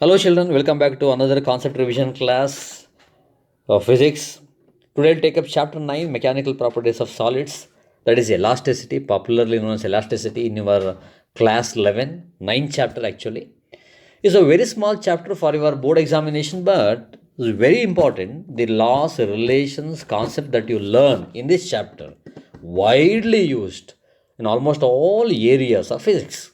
Hello, children. Welcome back to another concept revision class of physics. Today, we'll take up chapter 9 Mechanical Properties of Solids. That is elasticity, popularly known as elasticity in your class 11, 9th chapter actually. It's a very small chapter for your board examination, but it's very important. The laws, relations, concept that you learn in this chapter, widely used in almost all areas of physics.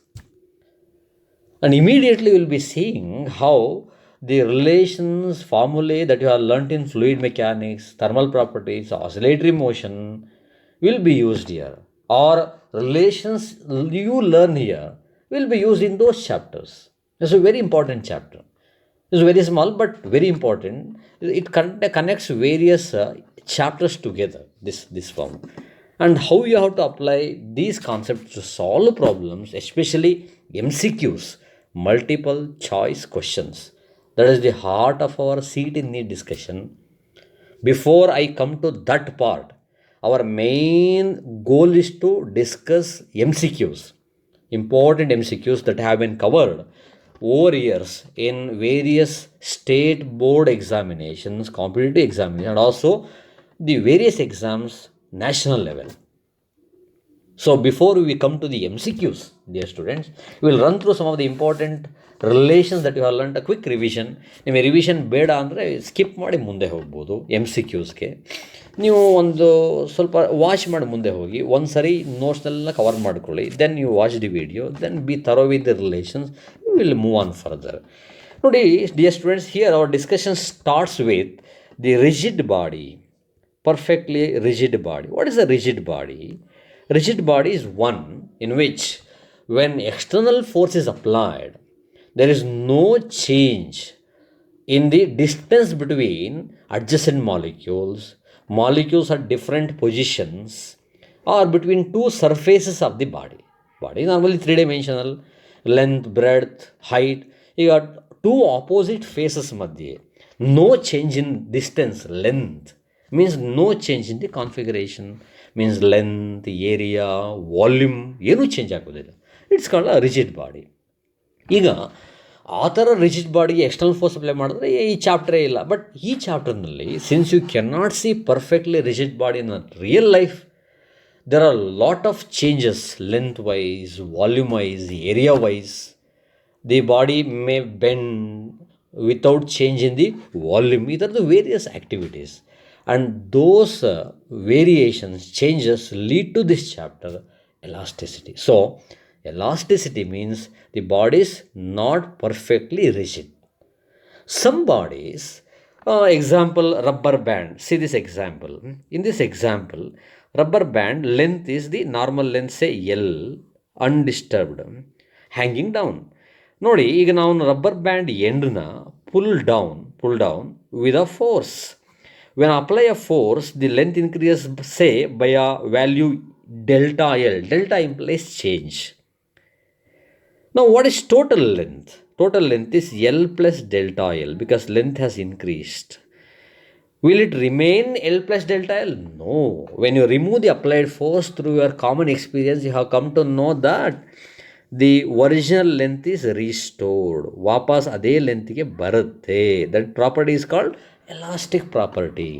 And immediately we'll be seeing how the relations, formulae that you have learnt in fluid mechanics, thermal properties, oscillatory motion will be used here. Or relations you learn here will be used in those chapters. It's a very important chapter. It's very small but very important. It connects various chapters together, this form. And how you have to apply these concepts to solve problems, especially MCQs, multiple choice questions. That is the heart of our seat in the discussion. Before I come to that part, our main goal is to discuss MCQs, important MCQs that have been covered over years in various state board examinations, competitive examinations, and also the various exams national level. So before we come to the MCQs, dear students, we will run through some of the important relations that you have learned. A quick revision. ನಿಮಗೆ revision ಬೇಡ ಅಂದರೆ skip ಮಾಡಿ ಮುಂದೆ ಹೋಗ್ಬೋದು MCQsಗೆ. ನೀವು ಒಂದು ಸ್ವಲ್ಪ watch ಮಾಡಿ ಮುಂದೆ ಹೋಗಿ ಒಂದು ಸರಿ ನೋಟ್ಸ್ನೆಲ್ಲ ಕವರ್ ಮಾಡ್ಕೊಳ್ಳಿ. Then you watch the video, then be thorough with the relations, you will move on further. ನೋಡಿ dear students, here our discussion starts with the rigid body, perfectly rigid body. What is a rigid body? Rigid body is one in which when external force is applied, there is no change in the distance between adjacent molecules. Molecules at different positions or between two surfaces of the body. Body is normally three-dimensional, length, breadth, height. You got two opposite faces madhye. No change in distance, length. Means no change in the configuration, means length, area, volume, ಏನು change ಆಗೋದಿಲ್ಲ. It's called a rigid body. ಈಗ ಆ ಥರ rigid ಬಾಡಿಗೆ external force apply ಮಾಡಿದ್ರೆ ಈ ಚಾಪ್ಟರೇ ಇಲ್ಲ. But ಈ ಚಾಪ್ಟರ್ನಲ್ಲಿ since you can not see perfectly rigid body in real life, there are a lot of changes length wise, volume wise, area wise. The body may bend without change in the volume. These are the various activities, and those variations, changes lead to this chapter, elasticity. So elasticity means the body is not perfectly rigid. Some bodies, example rubber band. See this example. In this example, rubber band length is the normal length, say L, undisturbed, hanging down. ನೋಡಿ, ಈಗ ನಾವು rubber band ಎಂಡ್ನ pull down with a force. When I apply a force, the length increases, say, by a value delta L. Delta implies change. Now, what is total length? Total length is L plus delta L because length has increased. Will it remain L plus delta L? No. When you remove the applied force through your common experience, you have come to know that the original length is restored. ವಾಪಸ್ ಅದೇ ಲೆಂತ್ಗೆ ಬರುತ್ತೆ. That property is called elastic property.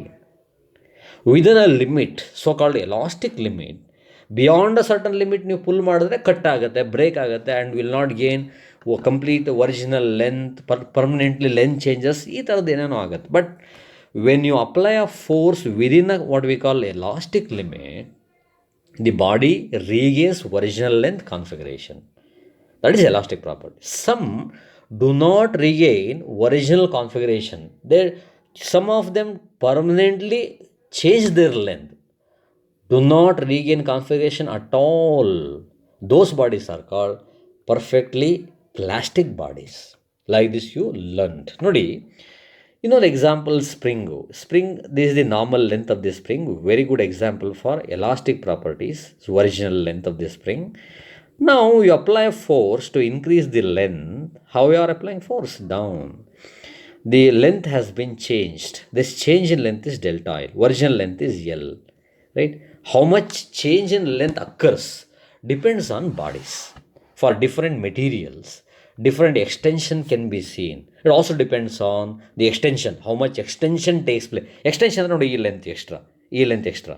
Within a limit, so called elastic limit, beyond a certain limit ನೀವು pull ಮಾಡಿದ್ರೆ cut ಆಗುತ್ತೆ, break ಆಗುತ್ತೆ, and will not gain complete original length, permanently length changes, ಈ ಥರದ್ದು ಏನೇನೋ ಆಗುತ್ತೆ. But when you apply a force within a what we call elastic limit, the body regains original length configuration. That is elastic property. Some do not regain original configuration. Some of them permanently change their length, do not regain configuration at all. Those bodies are called perfectly plastic bodies. Like this you learned. Nodi, you know the example spring. This is the normal length of the spring. Very good example for elastic properties. So original length of the spring. Now you apply force to increase the length. How you are applying force? Down. The length has been changed. This change in length is delta L. Original length is L. Right? How much change in length occurs depends on bodies. for different materials, different extension can be seen. It also depends on the extension, how much extension takes place. Extension is e length extra, e length extra.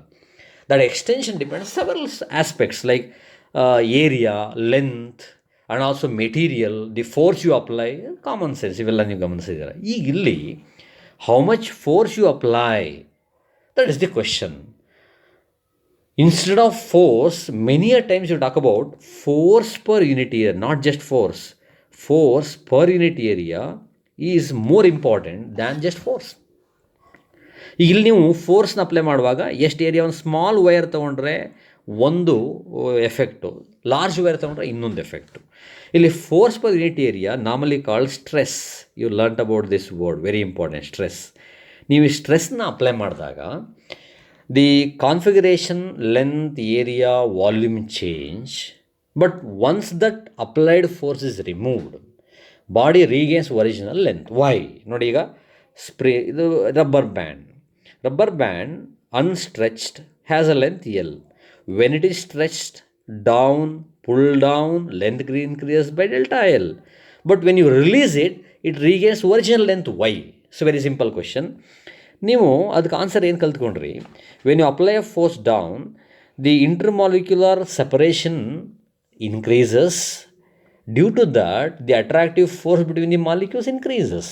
That extension depends several aspects like area, length, and also material, the force you apply, common sense, ಇವೆಲ್ಲ ನೀವು ಗಮನಿಸಿದ್ದೀರ. ಈಗ ಇಲ್ಲಿ how much force you apply, that is the question. Instead of force, many a times you talk about force per unit area, not just force. Force per unit area is more important than just force. ಈಗ ಇಲ್ಲಿ ನೀವು ಫೋರ್ಸ್ನ apply ಮಾಡುವಾಗ ಎಷ್ಟು area, ಒಂದು small wire ತೊಗೊಂಡ್ರೆ ಒಂದು effect, large wire ತೊಗೊಂಡ್ರೆ ಇನ್ನೊಂದು ಎಫೆಕ್ಟು. ಇಲ್ಲಿ force per unit area normally called stress. You learn about this word, very important, stress. ನೀವು ಈ ಸ್ಟ್ರೆಸ್ನ ಅಪ್ಲೈ ಮಾಡಿದಾಗ the configuration, length, area, volume change. But once that applied force is removed, body regains original length. Why? ನೋಡಿ, ಈಗ ಇದು rubber band. Rubber band unstretched has a length L. When it is stretched down, pulled down, length increases by delta L. But when you release it, it regains original length Y. So very simple question. ನೀವು ಅದಕ್ಕೆ answer ಏನು ಕಲ್ತ್ಕೊಂಡ್ರಿ? When you apply a force down, the intermolecular separation increases. Due to that, the attractive force between the molecules increases.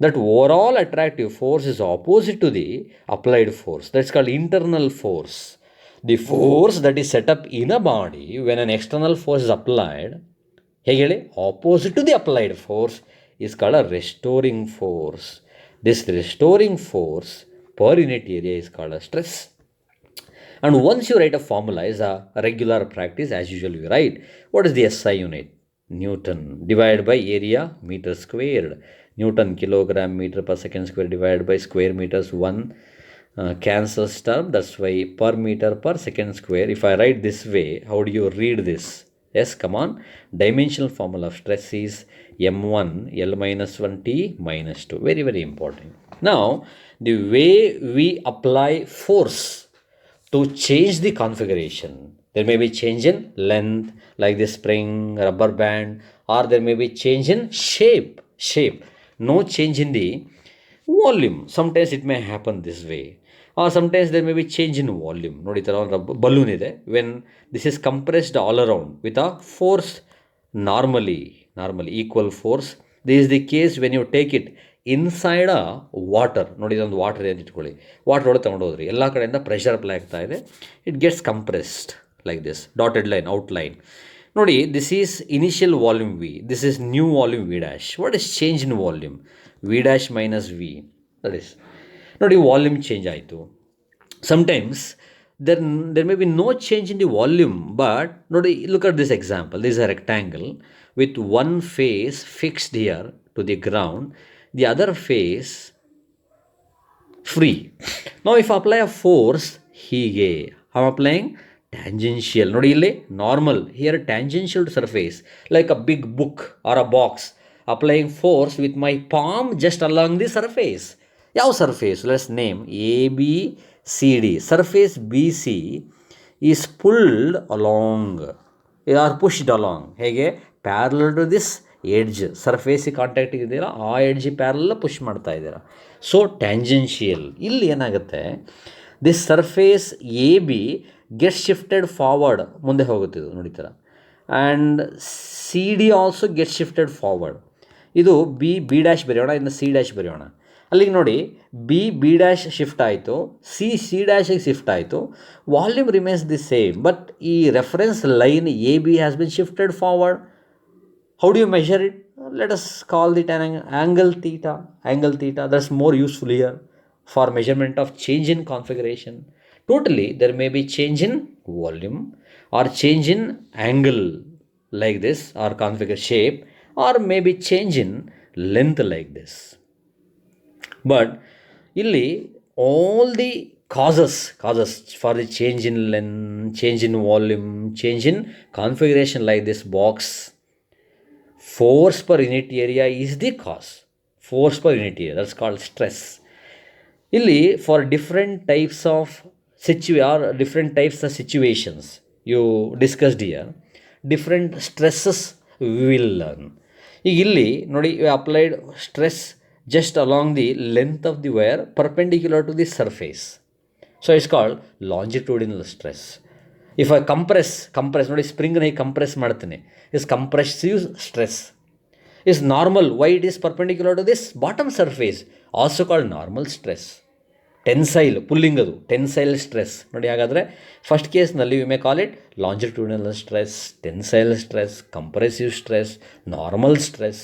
That overall attractive force is opposite to the applied force. That's called internal force. The force that is set up in a body when an external force is applied, opposite to the applied force, is called a restoring force. This restoring force per unit area is called a stress. And once you write a formula, is a regular practice, as usual you write, what is the SI unit? Newton divided by area, meter squared. Newton, kilogram, meter per second square divided by square meters, 1 cancels term. That's why per meter per second square. If I write this way, how do you read this? Yes, come on. Dimensional formula of stress is m1 L minus 1 T minus 2. Very, very important. Now, the way we apply force to change the configuration, there may be change in length, like the spring, rubber band, or there may be change in shape. No change in the volume. Sometimes it may happen this way, or sometimes there may be change in volume. Nodi ತರ ಒಂದು balloon ಇದೆ. When this is compressed all around with a force normally equal force. This is the case when you take it inside a water. ನೋಡಿ, ಇದೊಂದು water ಏನು ಇಟ್ಕೊಳ್ಳಿ, water ಒಳಗೆ ತಗೊಂಡು ಹೋದ್ರಿ, ಎಲ್ಲ ಕಡೆಯಿಂದ ಪ್ರೆಷರ್ ಅಪ್ಲೈ ಆಗ್ತಾ ಇದೆ. It gets compressed like this, dotted line, outline. ನೋಡಿ, this is initial volume V, this is new volume V dash. What is change in volume? V dash minus V, that is. ನೋಡಿ, volume change ಆಯಿತು. Sometimes there may be no change in the volume, but ನೋಡಿ, look at this example. This is a rectangle with one face fixed here to the ground, the other face free. Now if I apply a force ಹೀಗೆ, I'm applying tangential. ನೋಡಿ, ಇಲ್ಲಿ normal, here tangential to surface, like a big book or a box. Applying force with my palm just along the surface. ಯಾವ surface? Let's name ABCD. Surface BC is pulled along or pushed along. ಹೇಗೆ? Parallel to this edge. Surface contact ಇದ್ದೀರಾ, ಆ edge parallel push ಮಾಡ್ತಾ ಇದ್ದೀರಾ. So tangential. ಇಲ್ಲಿ ಏನಾಗುತ್ತೆ, this surface A B get shifted forward, ಮುಂದೆ ಹೋಗುತ್ತಿದ್ದು ನೋಡಿ ಥರ. And C D also get shifted forward. ಇದು ಬಿ ಡ್ಯಾಶ್ ಬರೆಯೋಣ, ಇನ್ನು ಸಿ ಡ್ಯಾಶ್ ಬರೆಯೋಣ. ಅಲ್ಲಿಗೆ ನೋಡಿ, ಬಿ ಡ್ಯಾಶ್ ಶಿಫ್ಟ್ ಆಯಿತು, ಸಿ ಡ್ಯಾಶಿಗೆ ಶಿಫ್ಟ್ ಆಯಿತು. Volume remains the same, but ಈ reference line A B has been shifted forward. How do you measure it? Let us call it an angle theta. Angle theta, that's more useful here for measurement of change in configuration. Totally, there may be change in volume or change in angle like this, or configure shape, or maybe change in length like this. But illi all the causes for the change in length, change in volume, change in configuration like this box, force per unit area is the cause. Force per unit area, that's called stress. Illi for different types of situations you discussed here, different stresses we will learn. ಈಗ ಇಲ್ಲಿ ನೋಡಿ, applied stress just along the length of the wire perpendicular to the surface. So it's called longitudinal stress. If I compress ನೋಡಿ, ಸ್ಪ್ರಿಂಗ್ನ ಹೀಗೆ compress ಮಾಡ್ತೀನಿ, is compressive stress. Is normal, why it is perpendicular to this bottom surface, also called normal stress. Tensile, pulling ಅದು tensile stress ನೋಡಿ. ಹಾಗಾದರೆ first ಕೇಸ್ನಲ್ಲಿ we may call it longitudinal stress, tensile stress, compressive stress, normal stress.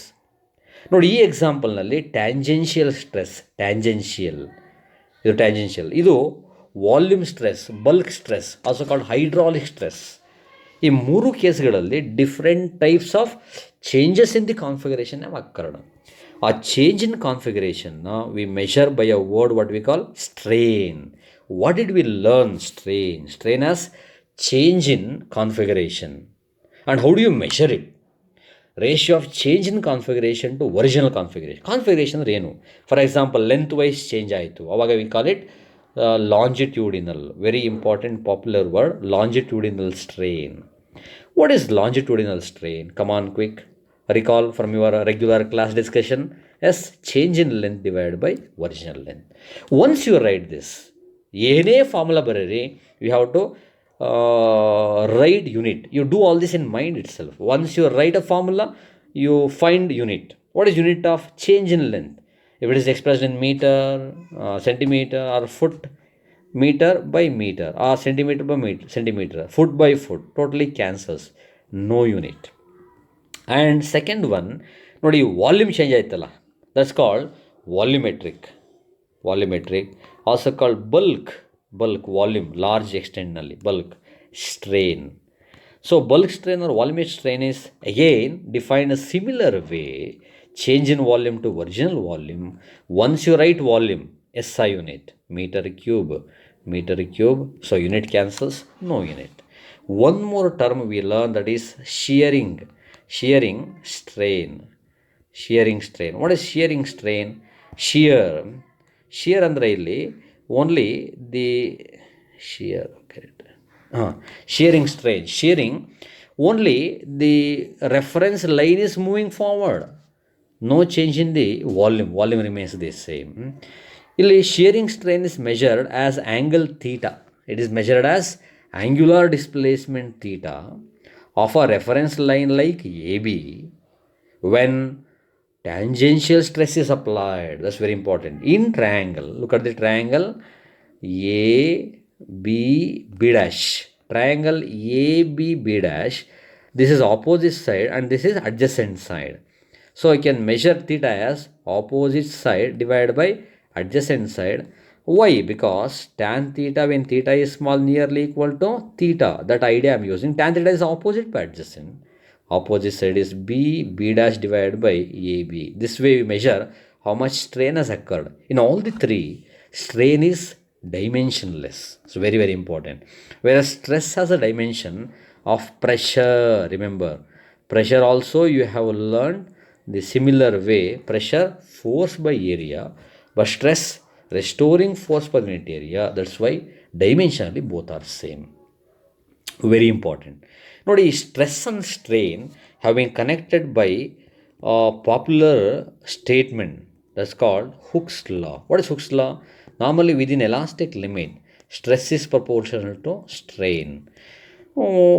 ನೋಡಿ, ಈ ಎಕ್ಸಾಂಪಲ್ನಲ್ಲಿ tangential stress, ಇದು volume stress, bulk stress, also called hydraulic stress. ಈ ಮೂರು ಕೇಸ್ಗಳಲ್ಲಿ different types of changes in the configuration occurred. ಆ change in ಕಾನ್ಫಿಗರೇಷನ್ನ we measure by a word what we call strain. What did we learn? Strain as change in configuration. And how do you measure it? Ratio of change in configuration to original configuration. Configuration ಅಂದರೆ ಏನು? For example, length wise change ಆಯಿತು, ಅವಾಗ we call it longitudinal. Very important popular word, longitudinal strain. What is longitudinal strain? Come on, quick recall from your regular class discussion. Yes, change in length divided by original length. Once you write this, ಏನೇ formula ಬರೀರಿ, you have to write unit. You do all this in mind itself. Once you write a formula, you find unit. What is unit of change in length? If it is expressed in meter, centimeter or foot, meter by meter or centimeter by centimeter, foot by foot, totally cancels. No unit. And second one ನೋಡಿ, volume change ಆಯ್ತಲ್ಲ, that's called volumetric. Also called bulk volume, large ಎಕ್ಸ್ಟೆಂಟ್ನಲ್ಲಿ bulk strain. So bulk strain or volumetric strain is again defined a similar way, change in volume to original volume. Once you write volume, SI unit, meter cube, so unit cancels, no unit. One more term we learn, that is shearing strain. What is shearing strain? Shear ಅಂದರೆ ಇಲ್ಲಿ only the shearing strain. Shearing, only the reference line is moving forward. No change in the volume remains the same. ಇಲ್ಲಿ shearing strain is measured as angle theta. It is measured as angular displacement theta of a reference line like AB when tangential stress is applied. That's very important. In triangle, look at the triangle AB B dash. Triangle AB dash. This is opposite side and this is adjacent side. So I can measure theta as opposite side divided by adjacent side. Why? Because tan theta, when theta is small, nearly equal to theta. That idea I am using. Tan theta is opposite by adjacent. Opposite side is B dash divided by AB. This way we measure how much strain has occurred. In all the three, strain is dimensionless. So very, very important. Whereas stress has a dimension of pressure. Remember, pressure also you have learned the similar way. Pressure, force by area, but stress, restoring force per unit area. That's why dimensionally both are same. Very important. ನೋಡಿ, stress and strain have been connected by a popular statement that's called Hooke's law. What is Hooke's law? Normally within elastic limit, stress is proportional to strain.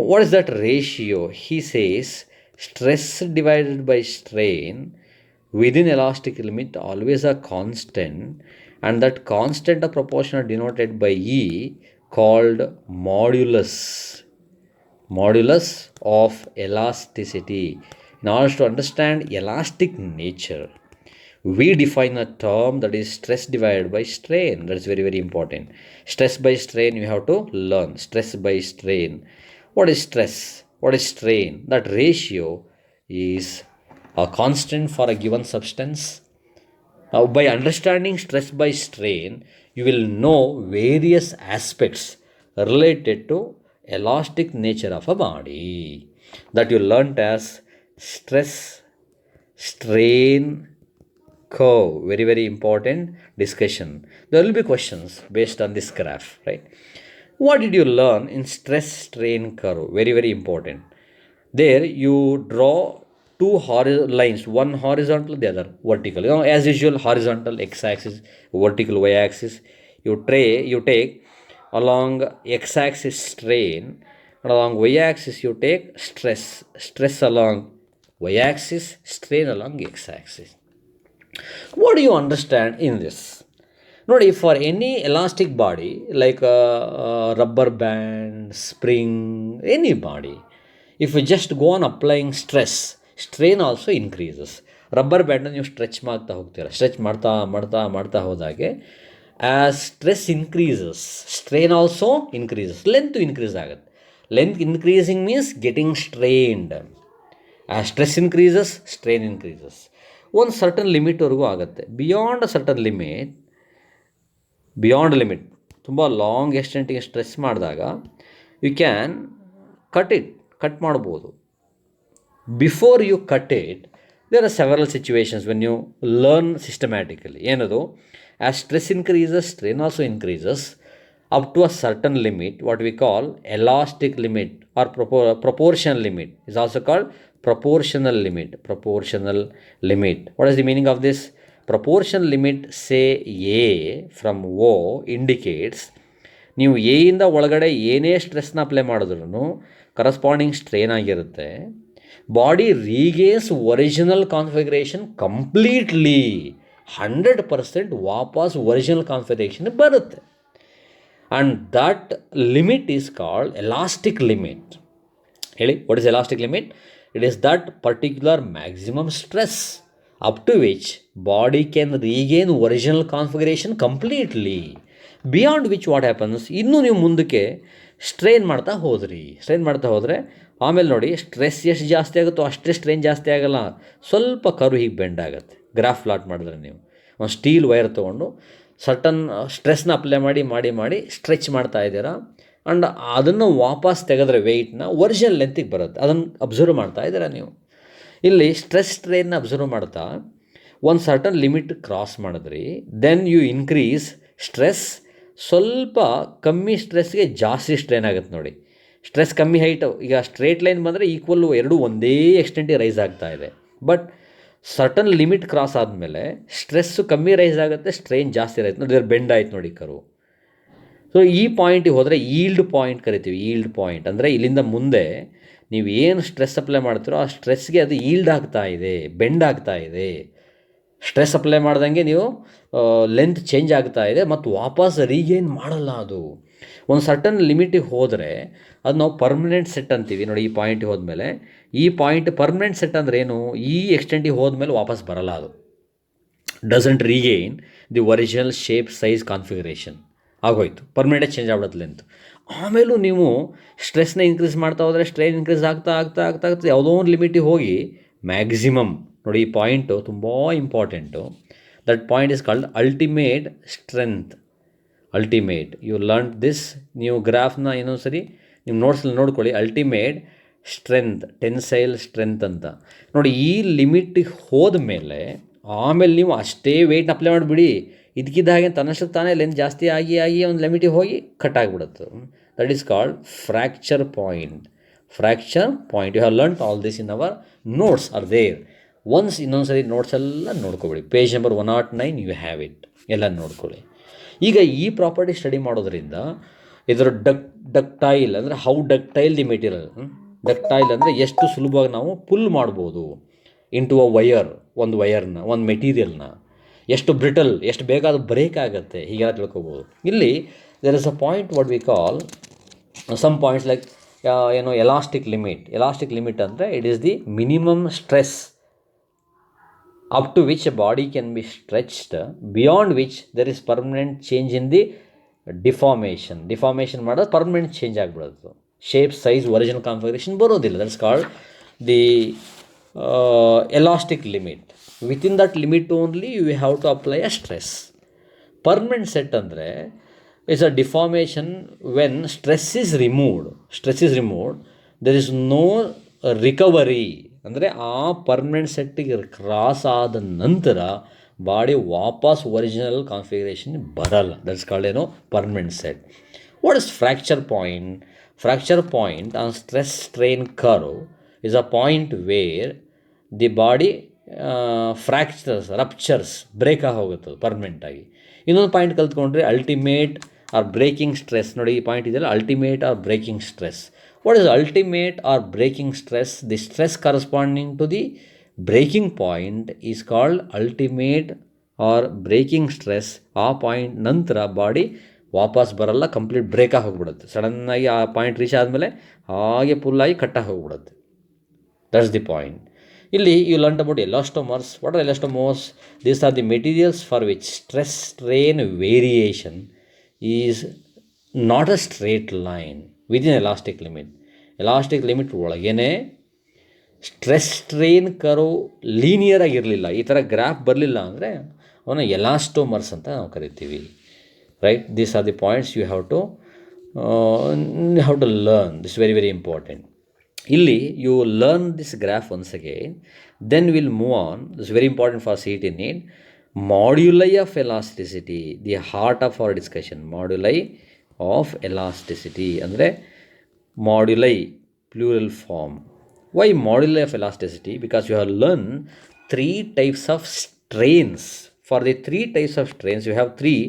What is that ratio? He says stress divided by strain within elastic limit always a constant, and that constant of proportion are denoted by E, called modulus of elasticity. In order to understand elastic nature, we define a term that is stress divided by strain. That is very, very important. Stress by strain you have to learn. Stress by strain. What is stress? What is strain? That ratio is a constant for a given substance. Now, by understanding stress by strain, you will know various aspects related to elastic nature of a body that you learnt as stress strain curve. Very, very important discussion. There will be questions based on this graph, right? What did you learn in stress strain curve? Very, very important. There you draw two lines, one horizontal, the other vertical. As usual, horizontal x-axis, vertical y-axis. You take along x-axis strain, and along y-axis you take stress along y-axis, strain along x-axis. What do you understand in this? Nodi, for any elastic body like a rubber band, spring, any body, if you just go on applying stress, strain also increases. Rubber ಬ್ಯಾಂಡನ್ನು ನೀವು stretch ಮಾಡ್ತಾ ಹೋದಾಗೆ as stress increases, strain also increases, length increase ಆಗುತ್ತೆ. Length increasing means getting strained. As stress increases, strain increases. ಒಂದು certain ಲಿಮಿಟ್ವರೆಗೂ ಆಗುತ್ತೆ. Beyond a certain limit ತುಂಬ long ಎಕ್ಸ್ಟೆಂಟಿಗೆ ಸ್ಟ್ರೆಸ್ ಮಾಡಿದಾಗ ಯು ಕ್ಯಾನ್ ಕಟ್ ಮಾಡ್ಬೋದು. Before you cut it, there are several situations when you learn systematically. ಏನದು? As stress increases, strain also increases up to a certain limit, what we call elastic limit or proportional limit is also called proportional limit. What is the meaning of this? Proportional limit, say A from O, indicates ನೀವು A ಇಂದ ಒಳಗಡೆ ಏನೇ ಸ್ಟ್ರೆಸ್ನ apply ಮಾಡಿದ್ರೂ corresponding strain ಆಗಿರುತ್ತೆ. Body regains original configuration completely, 100% ವಾಪಸ್ original configuration ಬರುತ್ತೆ. And that limit is called elastic limit. ಹೇಳಿ, what is elastic limit? It is that particular maximum stress up to which body can regain original configuration completely. Beyond which what happens, ಇನ್ನೂ ನೀವು ಮುಂದಕ್ಕೆ strain ಮಾಡ್ತಾ ಹೋದರೆ ಆಮೇಲೆ ನೋಡಿ, stress ಎಷ್ಟು ಜಾಸ್ತಿ ಆಗುತ್ತೋ ಅಷ್ಟೇ ಸ್ಟ್ರೈನ್ ಜಾಸ್ತಿ ಆಗೋಲ್ಲ. ಸ್ವಲ್ಪ ಕರು ಹೀಗೆ ಬೆಂಡ್ ಆಗುತ್ತೆ. ಗ್ರಾಫ್ ಪ್ಲಾಟ್ ಮಾಡಿದ್ರೆ ನೀವು ಒಂದು ಸ್ಟೀಲ್ ವೈರ್ ತೊಗೊಂಡು ಸರ್ಟನ್ ಸ್ಟ್ರೆಸ್ನ ಅಪ್ಲೈ ಮಾಡಿ ಸ್ಟ್ರೆಚ್ ಮಾಡ್ತಾ ಇದ್ದೀರಾ, ಆ್ಯಂಡ್ ಅದನ್ನು ವಾಪಸ್ ತೆಗೆದ್ರೆ ವೆಯ್ಟ್ನ ಒರಿಜಿನಲ್ ಲೆಂತಿಗೆ ಬರುತ್ತೆ. ಅದನ್ನು ಅಬ್ಸರ್ವ್ ಮಾಡ್ತಾ ಇದ್ದೀರಾ ನೀವು. ಇಲ್ಲಿ ಸ್ಟ್ರೇನ್ನ ಅಬ್ಸರ್ವ್ ಮಾಡ್ತಾ ಒಂದು ಸರ್ಟನ್ ಲಿಮಿಟ್ ಕ್ರಾಸ್ ಮಾಡಿದ್ರಿ, ದೆನ್ ಯು ಇನ್ಕ್ರೀಸ್ ಸ್ಟ್ರೆಸ್. ಸ್ವಲ್ಪ ಕಮ್ಮಿ ಸ್ಟ್ರೆಸ್ಗೆ ಜಾಸ್ತಿ ಸ್ಟ್ರೇನ್ ಆಗುತ್ತೆ ನೋಡಿ. ಸ್ಟ್ರೆಸ್ ಕಮ್ಮಿ ಹೈಟ್, ಈಗ ಸ್ಟ್ರೇಟ್ ಲೈನ್ ಬಂದರೆ ಈಕ್ವಲ್ ಎರಡೂ ಒಂದೇ ಎಕ್ಸ್ಟೆಂಟಿಗೆ ರೈಸ್ ಆಗ್ತಾ ಇದೆ. ಬಟ್ ಸರ್ಟನ್ ಲಿಮಿಟ್ ಕ್ರಾಸ್ ಆದಮೇಲೆ ಸ್ಟ್ರೆಸ್ಸು ಕಮ್ಮಿ ರೈಸ್ ಆಗುತ್ತೆ, ಸ್ಟ್ರೈನ್ ಜಾಸ್ತಿ ರೈಸ್ ನೋಡಿ, ಬೆಂಡ್ ಆಯ್ತು ನೋಡಿ ಕರು. ಸೊ ಈ ಪಾಯಿಂಟಿಗೆ ಹೋದರೆ ಈಲ್ಡ್ ಪಾಯಿಂಟ್ ಕರಿತೀವಿ. ಈಲ್ಡ್ ಪಾಯಿಂಟ್ ಅಂದರೆ ಇಲ್ಲಿಂದ ಮುಂದೆ ನೀವು ಏನು ಸ್ಟ್ರೆಸ್ ಅಪ್ಲೈ ಮಾಡ್ತೀರೋ ಆ ಸ್ಟ್ರೆಸ್ಗೆ ಅದು ಈಲ್ಡ್ ಆಗ್ತಾ ಇದೆ, ಬೆಂಡ್ ಆಗ್ತಾ ಇದೆ. ಸ್ಟ್ರೆಸ್ ಅಪ್ಲೈ ಮಾಡ್ದಂಗೆ ನೀವು ಲೆಂತ್ ಚೇಂಜ್ ಆಗ್ತಾ ಇದೆ ಮತ್ತು ವಾಪಸ್ ರೀಗೇನ್ ಮಾಡಲ್ಲ ಅದು. ಒಂದು ಸರ್ಟನ್ ಲಿಮಿಟಿಗೆ ಹೋದರೆ ಅದು ನಾವು ಪರ್ಮನೆಂಟ್ ಸೆಟ್ ಅಂತೀವಿ ನೋಡಿ. ಈ ಪಾಯಿಂಟಿಗೆ ಹೋದ್ಮೇಲೆ, ಈ ಪಾಯಿಂಟ್ ಪರ್ಮನೆಂಟ್ ಸೆಟ್ ಅಂದರೆ ಏನು? ಈ ಎಕ್ಸ್ಟೆಂಟಿಗೆ ಹೋದ್ಮೇಲೆ ವಾಪಸ್ ಬರಲ್ಲ ಅದು. Doesn't regain the original shape, size, configuration ಆಗೋಯ್ತು. ಪರ್ಮನೆಂಟಾಗಿ ಚೇಂಜ್ ಆಗ್ಬಿಡುತ್ತೆ ಲೆಂತ್. ಆಮೇಲೂ ನೀವು ಸ್ಟ್ರೆಸ್ನ ಇನ್ಕ್ರೀಸ್ ಮಾಡ್ತಾ ಹೋದರೆ ಸ್ಟ್ರೈನ್ ಇನ್ಕ್ರೀಸ್ ಆಗ್ತಾ ಯಾವುದೋ ಒಂದು ಲಿಮಿಟಿಗೆ ಹೋಗಿ ಮ್ಯಾಕ್ಸಿಮಮ್ ನೋಡಿ. ಈ ಪಾಯಿಂಟು ತುಂಬ important. That point is called ultimate strength. Ultimate, you learn this. ನೀವು ಗ್ರಾಫ್ನ ಇನ್ನೊಂದು ಸರಿ ನಿಮ್ಮ ನೋಟ್ಸಲ್ಲಿ ನೋಡ್ಕೊಳ್ಳಿ. ಅಲ್ಟಿಮೇಟ್ ಸ್ಟ್ರೆಂತ್, ಟೆನ್ಸೈಲ್ ಸ್ಟ್ರೆಂತ್ ಅಂತ ನೋಡಿ. ಈ ಲಿಮಿಟಿಗೆ ಹೋದ ಮೇಲೆ ಆಮೇಲೆ ನೀವು ಅಷ್ಟೇ ವೆಯ್ಟ್ನ ಅಪ್ಲೈ ಮಾಡಿಬಿಡಿ, ಇದಕ್ಕಿದ್ದ ಹಾಗೆ ತನ್ನಷ್ಟಕ್ಕೆ ತಾನೇ ಲೆಂತ್ ಜಾಸ್ತಿ ಆಗಿ ಒಂದು ಲಿಮಿಟಿಗೆ ಹೋಗಿ ಕಟ್ ಆಗಿಬಿಡುತ್ತೆ. That is called fracture point. You have learn all this in our notes are there. Once ಇನ್ನೊಂದು ಸರಿ ನೋಟ್ಸ್ ಎಲ್ಲ ನೋಡ್ಕೊಬಿಡಿ. Page number 109 you have it, ಎಲ್ಲ ನೋಡ್ಕೊಳ್ಳಿ. ಈಗ ಈ ಪ್ರಾಪರ್ಟಿ ಸ್ಟಡಿ ಮಾಡೋದ್ರಿಂದ ಇದರ ಡಕ್ಟೈಲ್ ಅಂದರೆ how ductile the material. Ductile ಅಂದರೆ ಎಷ್ಟು ಸುಲಭವಾಗಿ ನಾವು ಪುಲ್ ಮಾಡ್ಬೋದು ಇಂಟು ಅ ವಯರ್, ಒಂದು ಮೆಟೀರಿಯಲ್ನ. ಎಷ್ಟು ಬ್ರಿಟಲ್, ಎಷ್ಟು ಬೇಕಾದ ಬ್ರೇಕ್ ಆಗುತ್ತೆ, ಹೀಗೆಲ್ಲ ತಿಳ್ಕೊಬೋದು. ಇಲ್ಲಿ there is a point what we call some points like elastic limit ಅಂದರೆ it is the minimum stress up to which a body can be stretched, beyond which there is permanent change in the deformation ಮಾಡೋದು permanent change ಆಗಿಬಿಡೋದು. Shape, size, original configuration ಬರೋದಿಲ್ಲ. That's called the elastic limit. Within that limit only you have to apply a stress. Permanent set ಅಂದರೆ it's a deformation when stress is removed. There is no recovery. ಅಂದರೆ ಆ permanent ಸೆಟ್ಟಿಗೆ cross ಆದ ನಂತರ body ವಾಪಸ್ original configuration ಬರಲ್ಲ. That's called permanent set. What is fracture point? Fracture point on stress strain curve is a point where the body fractures ruptures break ಹೋಗುತ್ತೆ ಪರ್ಮನೆಂಟಾಗಿ. ಇನ್ನೊಂದು ಪಾಯಿಂಟ್ ಕಲ್ತ್ಕೊಂಡ್ರೆ ಅಲ್ಟಿಮೇಟ್ ಆರ್ ಬ್ರೇಕಿಂಗ್ ಸ್ಟ್ರೆಸ್. ನೋಡಿ ಈ point ಇದೆಯಲ್ಲ, ultimate or breaking stress. What is ultimate or breaking stress? The stress corresponding to the breaking point is called ultimate or breaking stress. ಆ point ನಂತರ body ವಾಪಸ್ ಬರಲ್ಲ, complete ಬ್ರೇಕಾಗಿ ಹೋಗ್ಬಿಡುತ್ತೆ. ಸಡನ್ನಾಗಿ ಆ ಪಾಯಿಂಟ್ ರೀಚ್ ಆದಮೇಲೆ ಹಾಗೆ ಫುಲ್ಲಾಗಿ ಕಟ್ಟಾಗಿ ಹೋಗ್ಬಿಡುತ್ತೆ. That's the point. ಇಲ್ಲಿ you learn about elastomers. What are elastomers? These are the materials for which stress strain variation is not a straight line within elastic limit. Elastic limit ಒಳಗೇ stress strain curve linear ಆಗಿರಲಿಲ್ಲ, ಈ ಥರ graph ಬರಲಿಲ್ಲ ಅಂದರೆ ಅವನ್ನ ಎಲಾಸ್ಟೋಮರ್ಸ್ ಅಂತ ನಾವು ಕರಿತೀವಿ. Right, these are the points you have to learn. This very very important. ಇಲ್ಲಿ you learn this graph once again, then will move on. This very important for CET NEET. Moduli of elasticity, the heart of our discussion. Moduli of elasticity ಅಂದರೆ moduli plural form. Why moduli of elasticity? Because you have learn 3 types of strains. For the 3 types of strains, you have 3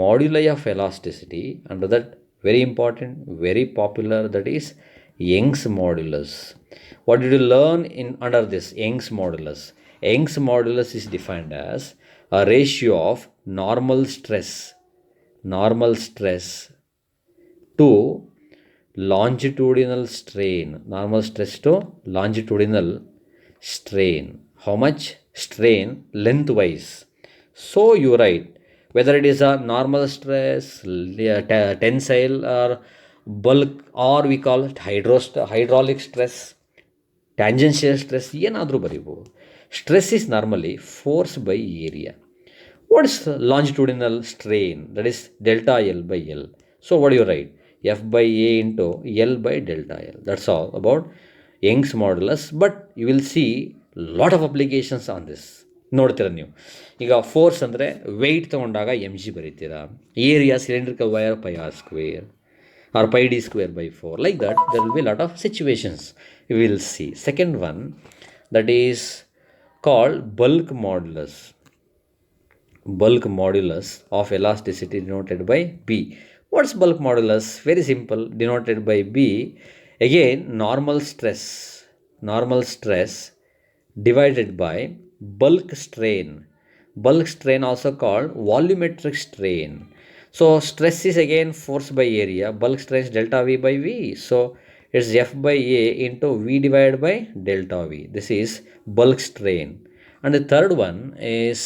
moduli of elasticity. Under that, very important, very popular, that is Young's modulus. What did you learn under this Young's modulus? Young's modulus is defined as a ratio of normal stress to longitudinal strain. Normal stress to longitudinal strain. How much strain lengthwise? So you write whether it is a normal stress, tensile or bulk, or we call it hydraulic stress, tangential stress, ಏನಾದರೂ ಬರೀಬೋದು. Stress is normally force by area. What is longitudinal strain? That is delta L by L. So what do you write? F by A into L by delta L. That's all about Young's modulus. But you will see lot of applications on this. ನೋಡ್ತೀರ ನೀವು. ಈಗ force ಅಂದರೆ weight ತೊಗೊಂಡಾಗ mg ಬರೀತೀರಾ. Area cylindrical wire pi r square or pi d square by 4. Like that, there will be a lot of situations you will see. Second one, that is called bulk modulus. Bulk modulus of elasticity denoted by B. What's bulk modulus? Very simple, denoted by B. Again, normal stress divided by bulk strain. Bulk strain also called volumetric strain. So stress is again force by area. Bulk stress delta V by V. So it's F by A into V divided by delta V. This is bulk strain. And the third one is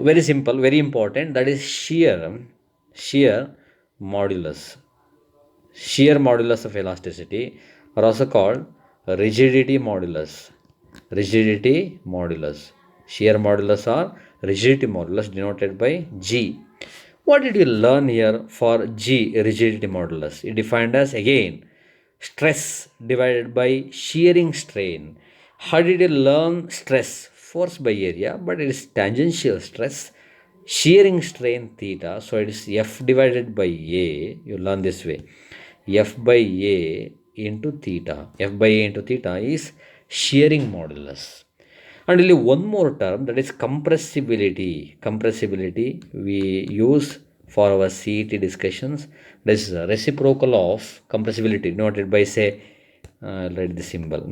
very simple, very important. That is shear modulus. Shear modulus of elasticity are also called rigidity modulus. Shear modulus or rigidity modulus denoted by G. What did you learn here for G, rigidity modulus? It defined as again stress divided by shearing strain. How did you learn stress? Force by area, but it is tangential stress, shearing strain theta. So it is F divided by A. You learn this way, F by A into theta. F by A into theta is shearing modulus. And only one more term, that is compressibility. Compressibility we use for our CET discussions. This is reciprocal of compressibility denoted by, say, write the symbol,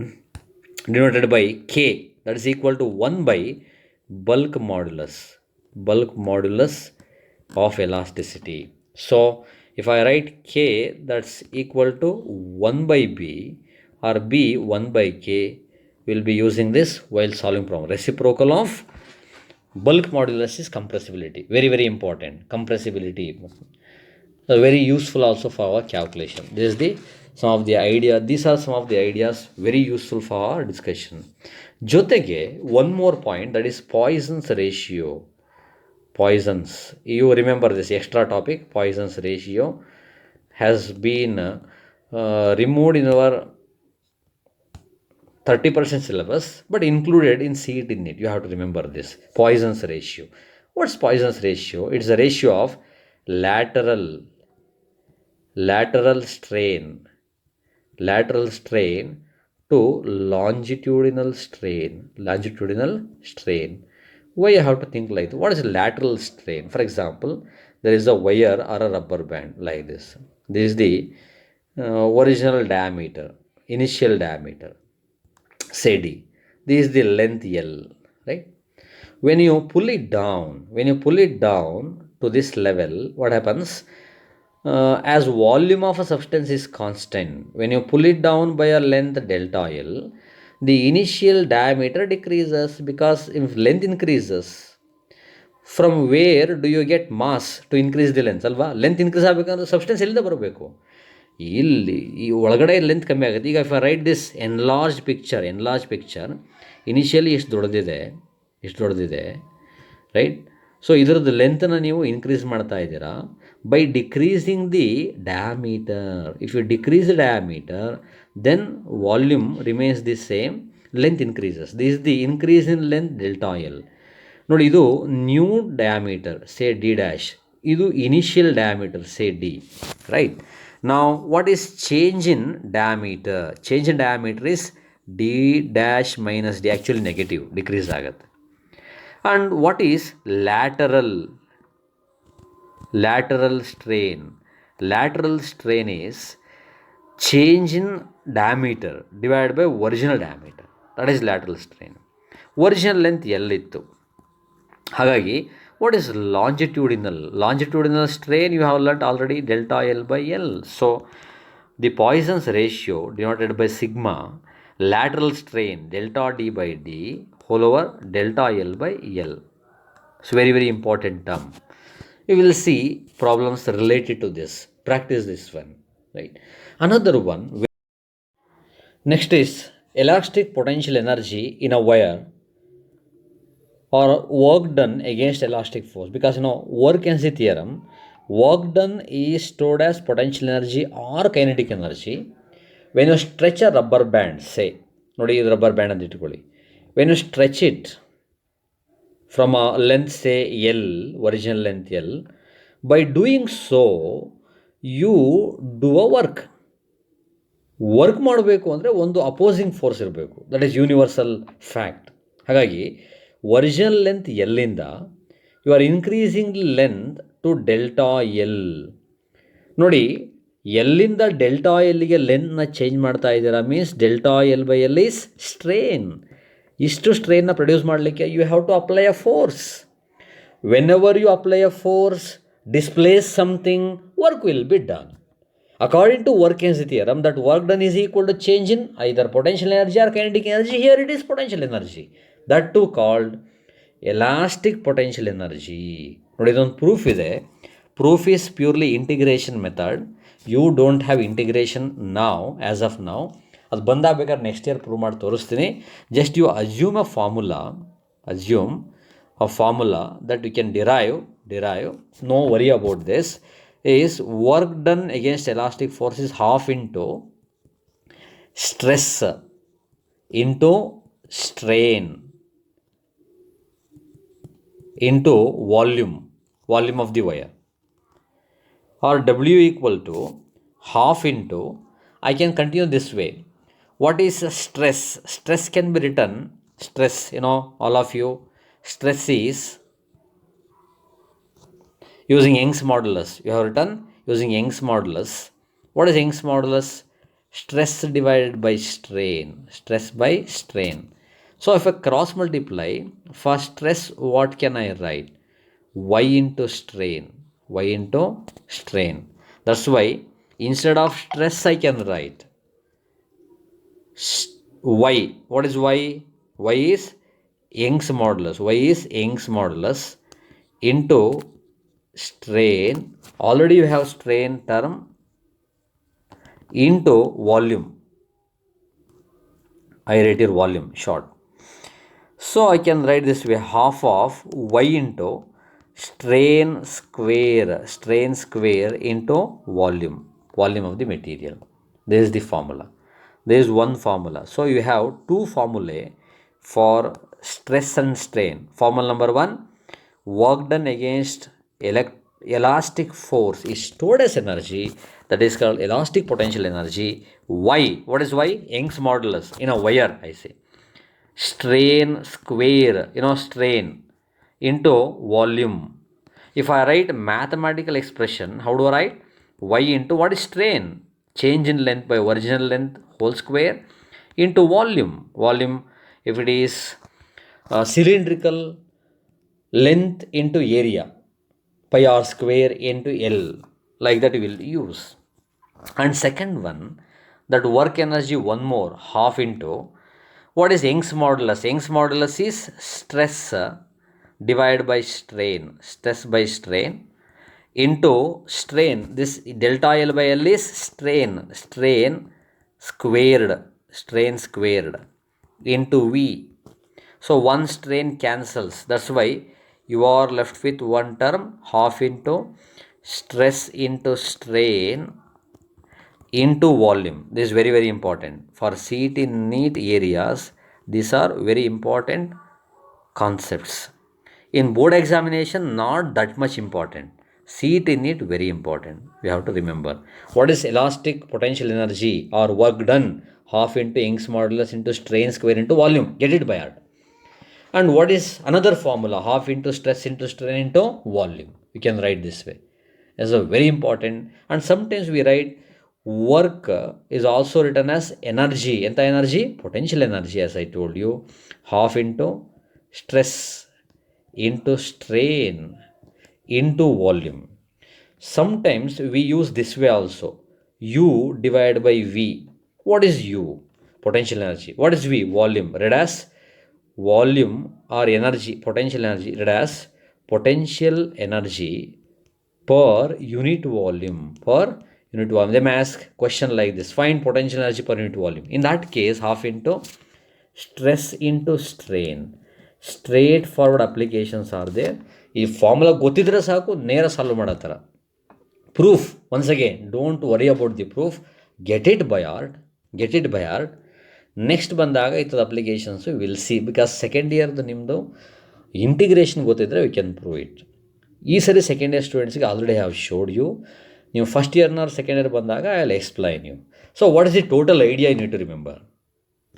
denoted by K, that is equal to 1 by bulk modulus of elasticity. So if I write K, that's equal to 1 by B, or B 1 by K, we'll be using this while solving problem. Reciprocal of bulk modulus is compressibility. Very, very important. Compressibility. Very useful also for our calculation. This is some of the idea. These are some of the ideas very useful for our discussion. ಜೊತೆಗೆ one more point, that is Poisson's ratio. Poisson's. You remember this extra topic, Poisson's ratio has been removed in our 30% syllabus, but included in CET NEET. You have to remember this Poisson's ratio. What's Poisson's ratio? It's a ratio of lateral strain lateral strain to longitudinal strain. Longitudinal strain. Why you have to think like that? What is lateral strain? For example, there is a wire or a rubber band like this. This is the original diameter, initial diameter, say D. This is the length L, right? When you pull it down to this level, what happens? As volume of a substance is constant, when you pull it down by a length delta L, the initial diameter decreases because if length increases, from where do you get mass to increase the length ಅಲ್ವಾ length increase ಆಗಬೇಕಂದ್ರೆ substance ಎಲ್ಲಿಂದ ಬರಬೇಕು ಇಲ್ಲಿ ಈ ಒಳಗಡೆ length ಕಮ್ಮಿ ಆಗುತ್ತೆ ಈಗ if I write this enlarge picture initially ಇಷ್ಟು ದೊಡ್ಡದಿದೆ ರೈಟ್ ಸೊ ಇದರದ್ದು ಲೆಂತನ್ನು ನೀವು ಇನ್ಕ್ರೀಸ್ ಮಾಡ್ತಾ ಇದ್ದೀರಾ by decreasing the diameter. If you decrease the diameter, then volume remains the same, length increases. This is the increase in length delta L. ನೋಡಿ ಇದು new diameter say D dash, ಇದು initial diameter say D, right. ನಾವು what is change in diameter? Change in diameter is D dash minus D, actually negative, decrease ಆಗುತ್ತೆ. And what is lateral strain? Lateral strain is change in diameter divided by original diameter. That is lateral strain. Original length L ಇತ್ತು, ಹಾಗಾಗಿ what is longitudinal strain? You have learnt already, delta L by L. So the Poisson's ratio denoted by sigma, lateral strain delta D by D whole over delta L by L. It's very, very important term. You will see problems related to this. Practice this one, right? Another one. Next is elastic potential energy in a wire or work done against elastic force. Because work density theorem, work done is stored as potential energy or kinetic energy when you stretch a rubber band. Say, ನೋಡಿ ಇದು rubber band ಅಂತ ಇಟ್ಕೊಳ್ಳಿ. When you stretch it from a length say L, original length L, by doing so you do a work ಮಾಡಬೇಕು ಅಂದರೆ ಒಂದು opposing force ಇರಬೇಕು, that is universal fact. ಹಾಗಾಗಿ original length ಎಲ್ಲಿಂದ you are increasing length to delta L. ನೋಡಿ, ಎಲ್ಲಿಂದ delta ಎಲ್ಗೆ ಲೆಂತ್ನ ಚೇಂಜ್ ಮಾಡ್ತಾ ಇದ್ದೀರಾ means delta L by L is strain. ಇಷ್ಟು ಸ್ಟ್ರೇನ್ನ ಪ್ರೊಡ್ಯೂಸ್ ಮಾಡಲಿಕ್ಕೆ you have to apply a force. Whenever you apply a force, displace something, work will be done. According to work density theorem, that work done is equal to change in either potential energy or kinetic energy. Here it is potential energy, that too called elastic potential energy. ನೋಡಿ, ಇದೊಂದು proof ಇದೆ. Proof is purely integration method. You don't have integration now, as of now. ಅದು ಬಂದಾಗ ಬೇಕಾದ್ರೆ next year prove ಮಾಡಿ ತೋರಿಸ್ತೀನಿ. Just you assume a formula that you can derive. No worry about this. Is work done against elastic force is half into stress into strain into volume of the wire, or W equal to half into, I can continue this way. What is stress? Stress can be written, stress, all of you, stress is using Young's modulus. You have written using Young's modulus. What is Young's modulus? Stress divided by strain. So if I cross multiply for stress, what can I write? Y into strain. That's why instead of stress I can write Y. What is Y? Y is Young's modulus into strain. Already you have strain term into volume. I write here volume short. So I can write this way, half of Y into strain square into volume of the material. This is the formula. There is one formula. So you have two formulae for stress and strain. Formula number 1, work done against elastic force is stored as energy, that is called elastic potential energy. Y, what is Y? Young's modulus in a wire, I say. Strain square, strain into volume. If I write mathematical expression, how do I write? Y into what is strain? Change in length by original length whole square into volume. Volume, if it is cylindrical, length into area, pi r square into L, like that we will use. And second one, that work energy one more, half into, what is Young's modulus? Young's modulus is stress divided by strain, stress by strain into strain. This delta L by L is strain, strain squared into V. So one strain cancels. That's why you are left with one term, half into stress into strain into volume. This is very, very important. For CET NEET areas, these are very important concepts. In board examination, not that much important. CET NEET, very important. We have to remember. What is elastic potential energy or work done? Half into Young's modulus into strain square into volume. Get it by heart. And what is another formula? Half into stress into strain into volume. We can write this way. It's a very important. And sometimes we write work is also written as energy. Enta energy? Potential energy, as I told you. Half into stress into strain into volume. Sometimes we use this way also. U divided by V. What is U? Potential energy. What is V? Volume. Read as volume or energy, potential energy, read as potential energy per unit volume. They may ask question like this: find potential energy per unit volume. In that case, half into stress into strain. Straightforward applications are there. If formula ಗೊತ್ತಿದ್ರೆ ಸಾಕು, ನೇರ solve ಮಾಡತ್ತಾರ. Proof, once again, don't worry about the proof. Get it by heart. Next ಬಂದಾಗ ಇತ್ತದ applications will see, because second ಇಯರ್ದು ನಿಮ್ಮದು integration ಗೊತ್ತಿದ್ದರೆ we can prove it. ಈ ಸರಿ ಸೆಕೆಂಡ್ ಇಯರ್ ಸ್ಟೂಡೆಂಟ್ಸ್ಗೆ ಆಲ್ರೆಡಿ ಹ್ಯಾವ್ ಶೋಡ್ ಯು. ನೀವು ಫಸ್ಟ್ ಇಯರ್ನವ್ರು ಸೆಕೆಂಡ್ ಇಯರ್ ಬಂದಾಗ I will explain you. So what is the total idea you need to remember?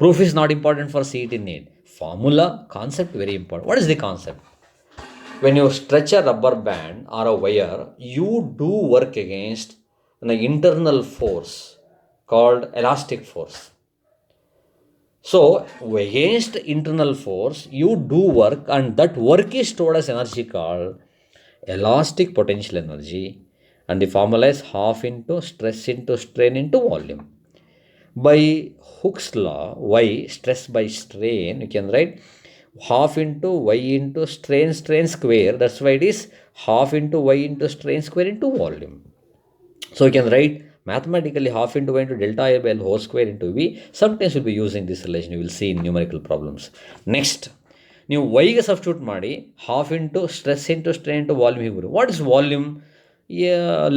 Proof is not important for CET NEET. Formula, concept very important. What is the concept? When you stretch a rubber band or a wire, you do work against an internal force called elastic force. So, against internal force, you do work, and that work is stored as energy called elastic potential energy. And the formula is half into stress into strain into volume. By Hooke's law, Y, stress by strain, you can write half into Y into strain square. That's why it is half into Y into strain square into volume. So you can write mathematically half into Y into delta A by L whole square into V. Sometimes we'll be using this relation. You will see in numerical problems. Next, ನೀವು ವೈಗೆ substitute ಮಾಡಿ half into stress into strain into volume ಹೀಗೆ ಬರುತ್ತೆ. What is volume?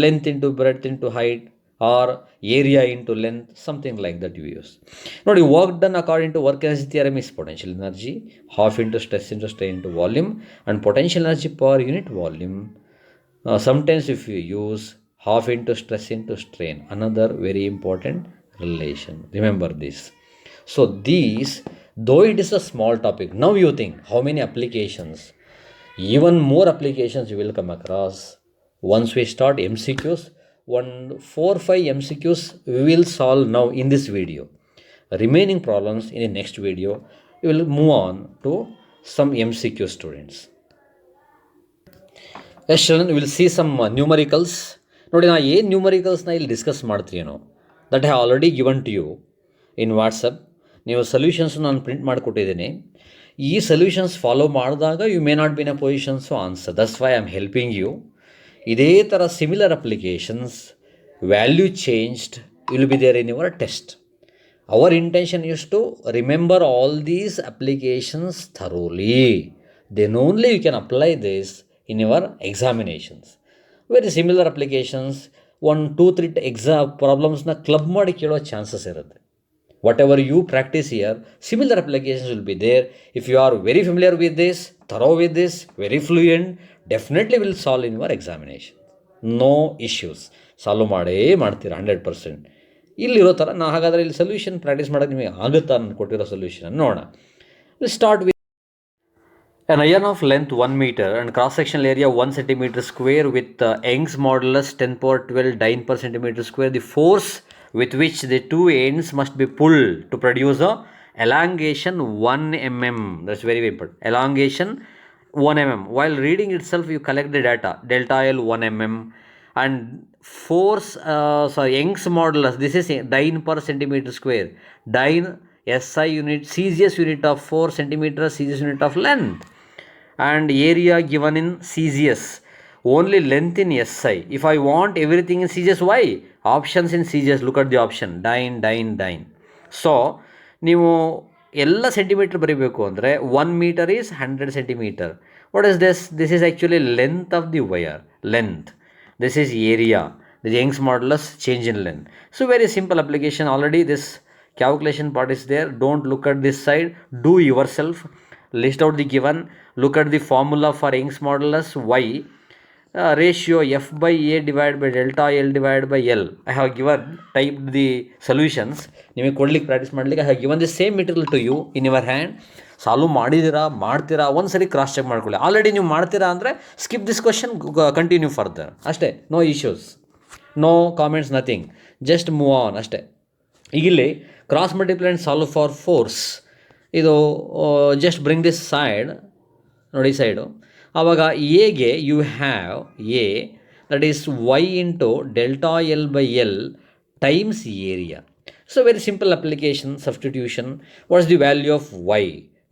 Length into breadth into height or area into length, something like that you use. Nodi, work done according to work energy theorem is potential energy, half into stress into strain into volume, and potential energy per unit volume. Sometimes if you use half into stress into strain, another very important relation. Remember this. So these, though it is a small topic, now you think how many applications, even more applications you will come across once we start MCQs. 4-5 MCQs we will solve now in this video. Remaining problems in the next video, we will move on to some MCQ students. Yes children, we will see some numericals. ನೋಡಿ, ನಾ ಏನು ನ್ಯೂಮರಿಕಲ್ಸ್ನ ಇಲ್ಲಿ discuss ಮಾಡ್ತೀನೋ that have already given to you in WhatsApp. ನೀವು solutions ನಾನು print ಮಾಡಿಕೊಟ್ಟಿದ್ದೀನಿ. ಈ ಸೊಲ್ಯೂಷನ್ಸ್ ಫಾಲೋ ಮಾಡಿದಾಗ you may not be in a positions to answer. That's why I am helping you. ಇದೇ ಥರ similar applications, value changed, will be there in your test. Our intention is to remember all these applications thoroughly. Then only you can apply this in your examinations. Very similar applications 1-2-3 ಪ್ರಾಬ್ಲಮ್ಸ್ನ club ಮಾಡಿ ಕೇಳೋ chances ಇರುತ್ತೆ. Whatever you practice here, similar applications will be there. If you are very familiar with this, thorough with this, very fluent, definitely will solve in your examinations. No issues, solve ಮಾಡೇ ಮಾಡ್ತೀರಾ 100%. ಇಲ್ಲಿರೋ ಥರ ಹಾಗಾದರೆ ಇಲ್ಲಿ solution practice ಮಾಡೋಕ್ಕೆ ನಿಮಗೆ ಆಗುತ್ತಾ ನಾನು ಕೊಟ್ಟಿರೋ ಸೊಲ್ಯೂಷನ್ ನೋಡೋಣ. Start with an iron of length 1 meter and cross-sectional area 1 centimeter square with Young's modulus 10 power 12 dyne per centimeter square. The force with which the two ends must be pulled to produce a elongation 1 mm. That's very important. Elongation 1 mm. While reading itself, you collect the data. Delta L 1 mm and force, Young's modulus. This is dyne per centimeter square. Dyne SI unit, CGS unit of 4 centimeter, CGS unit of length. And area given in CGS, only length in SI. If I want everything in CGS, why? Options in CGS, look at the option, dyne. So ನೀವು ಎಲ್ಲ centimetre ಬರೀಬೇಕು ಅಂದರೆ 1 meter is 100 centimeter. What is this? This is actually length of the wire, length. This is area, the Young's modulus change in length. So very simple application. Already this calculation part is there. Don't look at this side, do yourself. List out the given, look at the formula for Young's modulus y, ratio f by a divided by delta L divided by L. I have given, typed the solutions. ನಿಮಗೆ ಕೊಡ್ಲಿಕ್ಕೆ practice ಮಾಡಲಿಕ್ಕೆ I have given the same material to you in your hand. Solve ಮಾಡಿದ್ದೀರಾ, ಮಾಡ್ತೀರಾ, ಒಂದು ಸರಿ cross check ಮಾಡ್ಕೊಳ್ಳಿ. Already ನೀವು ಮಾಡ್ತೀರಾ ಅಂದರೆ skip this question, continue further ಅಷ್ಟೇ. No issues, no comments, nothing, just move on ಅಷ್ಟೇ. ಈಗ ಇಲ್ಲಿ cross multiply and solve for force, ಇದು ಜಸ್ಟ್ ಬ್ರಿಂಗ್ ದಿಸ್ ಸೈಡ್ ನೋಡಿ, ಸೈಡು. ಆವಾಗ again you have a that is Y into delta L by L times area. So very simple application, substitution. What is the value of Y?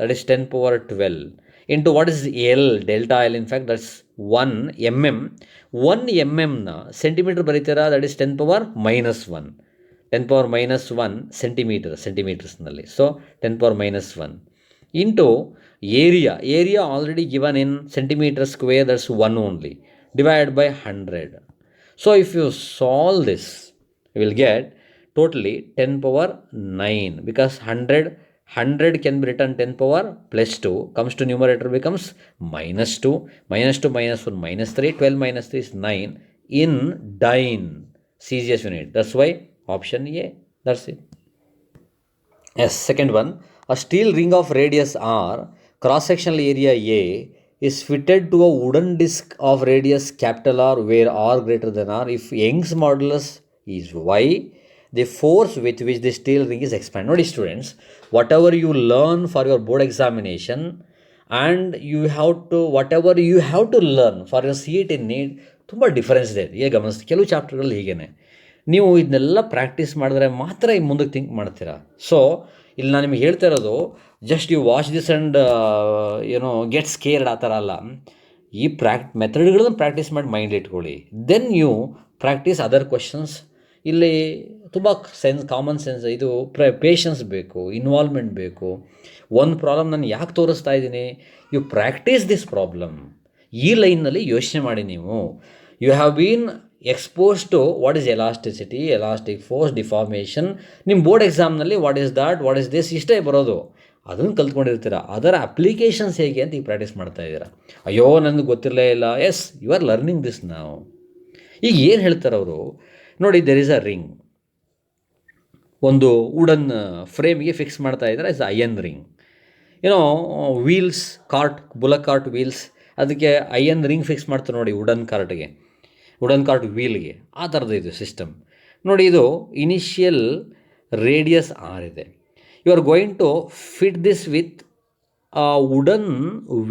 That is 10 power 12 into what is L, delta L, in fact that's 1 mm. 1 mm centimeter ಬರೀತೀರಾ, that is 10 power -1. 10 power -1 ಸೆಂಟಿಮೀಟರ್ಸ್ನಲ್ಲಿ. So 10 power -1 into area already given in centimeter square, that's 1 only, divided by 100. So if you solve this, you will get totally 10 power 9, because 100 can be written 10 power +2, comes to numerator becomes -2, -2 -1 -3, 12 -3 is 9 in dyne CGS unit. That's why option A. That's it. Yes, second one. A steel ring of radius R, cross-sectional area A, is fitted to a wooden disc of radius capital R where R greater than R. If Young's modulus is Y, the force with which the steel ring is expanded. Nodi students, whatever you learn for your board examination and you have to, whatever you have to learn for your CET need, ತುಂಬ difference ಇದೆ. ಈಗ ಗಮನಿಸಿ, ಕೆಲವು ಚಾಪ್ಟರ್ಗಳಲ್ಲಿ ಹೀಗೇ ನೀವು ಇದನ್ನೆಲ್ಲ practice ಮಾಡಿದ್ರೆ ಮಾತ್ರ ಈ ಮುಂದಕ್ಕೆ ಥಿಂಕ್ ಮಾಡ್ತೀರಾ. ಸೊ ಇಲ್ಲಿ ನಾನು ನಿಮಗೆ ಹೇಳ್ತಾ ಇರೋದು, just you watch this and get scared ಆ ಥರ ಅಲ್ಲ. ಈ ಮೆಥಡ್ಗಳನ್ನು ಪ್ರಾಕ್ಟೀಸ್ ಮಾಡಿ ಮೈಂಡ್ ಇಟ್ಕೊಳ್ಳಿ. Then you practice other questions. ಇಲ್ಲಿ ತುಂಬ ಕಾಮನ್ ಸೆನ್ಸ್, ಇದು ಪೇಷನ್ಸ್ ಬೇಕು, ಇನ್ವಾಲ್ವ್ಮೆಂಟ್ ಬೇಕು. ಒಂದು ಪ್ರಾಬ್ಲಮ್ ನಾನು ಯಾಕೆ ತೋರಿಸ್ತಾ ಇದ್ದೀನಿ, ಯು ಪ್ರಾಕ್ಟೀಸ್ ದಿಸ್ ಪ್ರಾಬ್ಲಮ್. ಈ ಲೈನ್ನಲ್ಲಿ ಯೋಚನೆ ಮಾಡಿ ನೀವು. You have been expose to what is elasticity, elastic force, deformation. ನಿಮ್ಮ ಬೋರ್ಡ್ ಎಕ್ಸಾಮ್ನಲ್ಲಿ what is that, what is this ಇಷ್ಟೇ ಬರೋದು, ಅದನ್ನು ಕಲ್ತ್ಕೊಂಡಿರ್ತೀರ. ಅದರ ಅಪ್ಲಿಕೇಶನ್ಸ್ ಹೇಗೆ ಅಂತ ಈಗ ಪ್ರಾಕ್ಟೀಸ್ ಮಾಡ್ತಾ ಇದ್ದೀರಾ. ಅಯ್ಯೋ ನನಗೆ ಗೊತ್ತಿರಲೇ ಇಲ್ಲ. Yes, you are learning this ನಾವು. ಈಗ ಏನು ಹೇಳ್ತಾರೆ ಅವರು ನೋಡಿ, ದೆರ್ ಈಸ್ ಅ ರಿಂಗ್, ಒಂದು ವುಡನ್ ಫ್ರೇಮಿಗೆ ಫಿಕ್ಸ್ ಮಾಡ್ತಾ ಇದ್ದಾರೆ. Is iron ring. Wheels, bullock cart wheels, ಅದಕ್ಕೆ ಅಯನ್ ರಿಂಗ್ ಫಿಕ್ಸ್ ಮಾಡ್ತಾರೆ ನೋಡಿ, ವುಡನ್ ಕಾರ್ಟ್ ವೀಲ್ಗೆ. ಆ ಥರದ್ದು ಇದು ಸಿಸ್ಟಮ್ ನೋಡಿ. ಇದು ಇನಿಷಿಯಲ್ ರೇಡಿಯಸ್ ಆರ್ ಇದೆ. You are going to fit this with wooden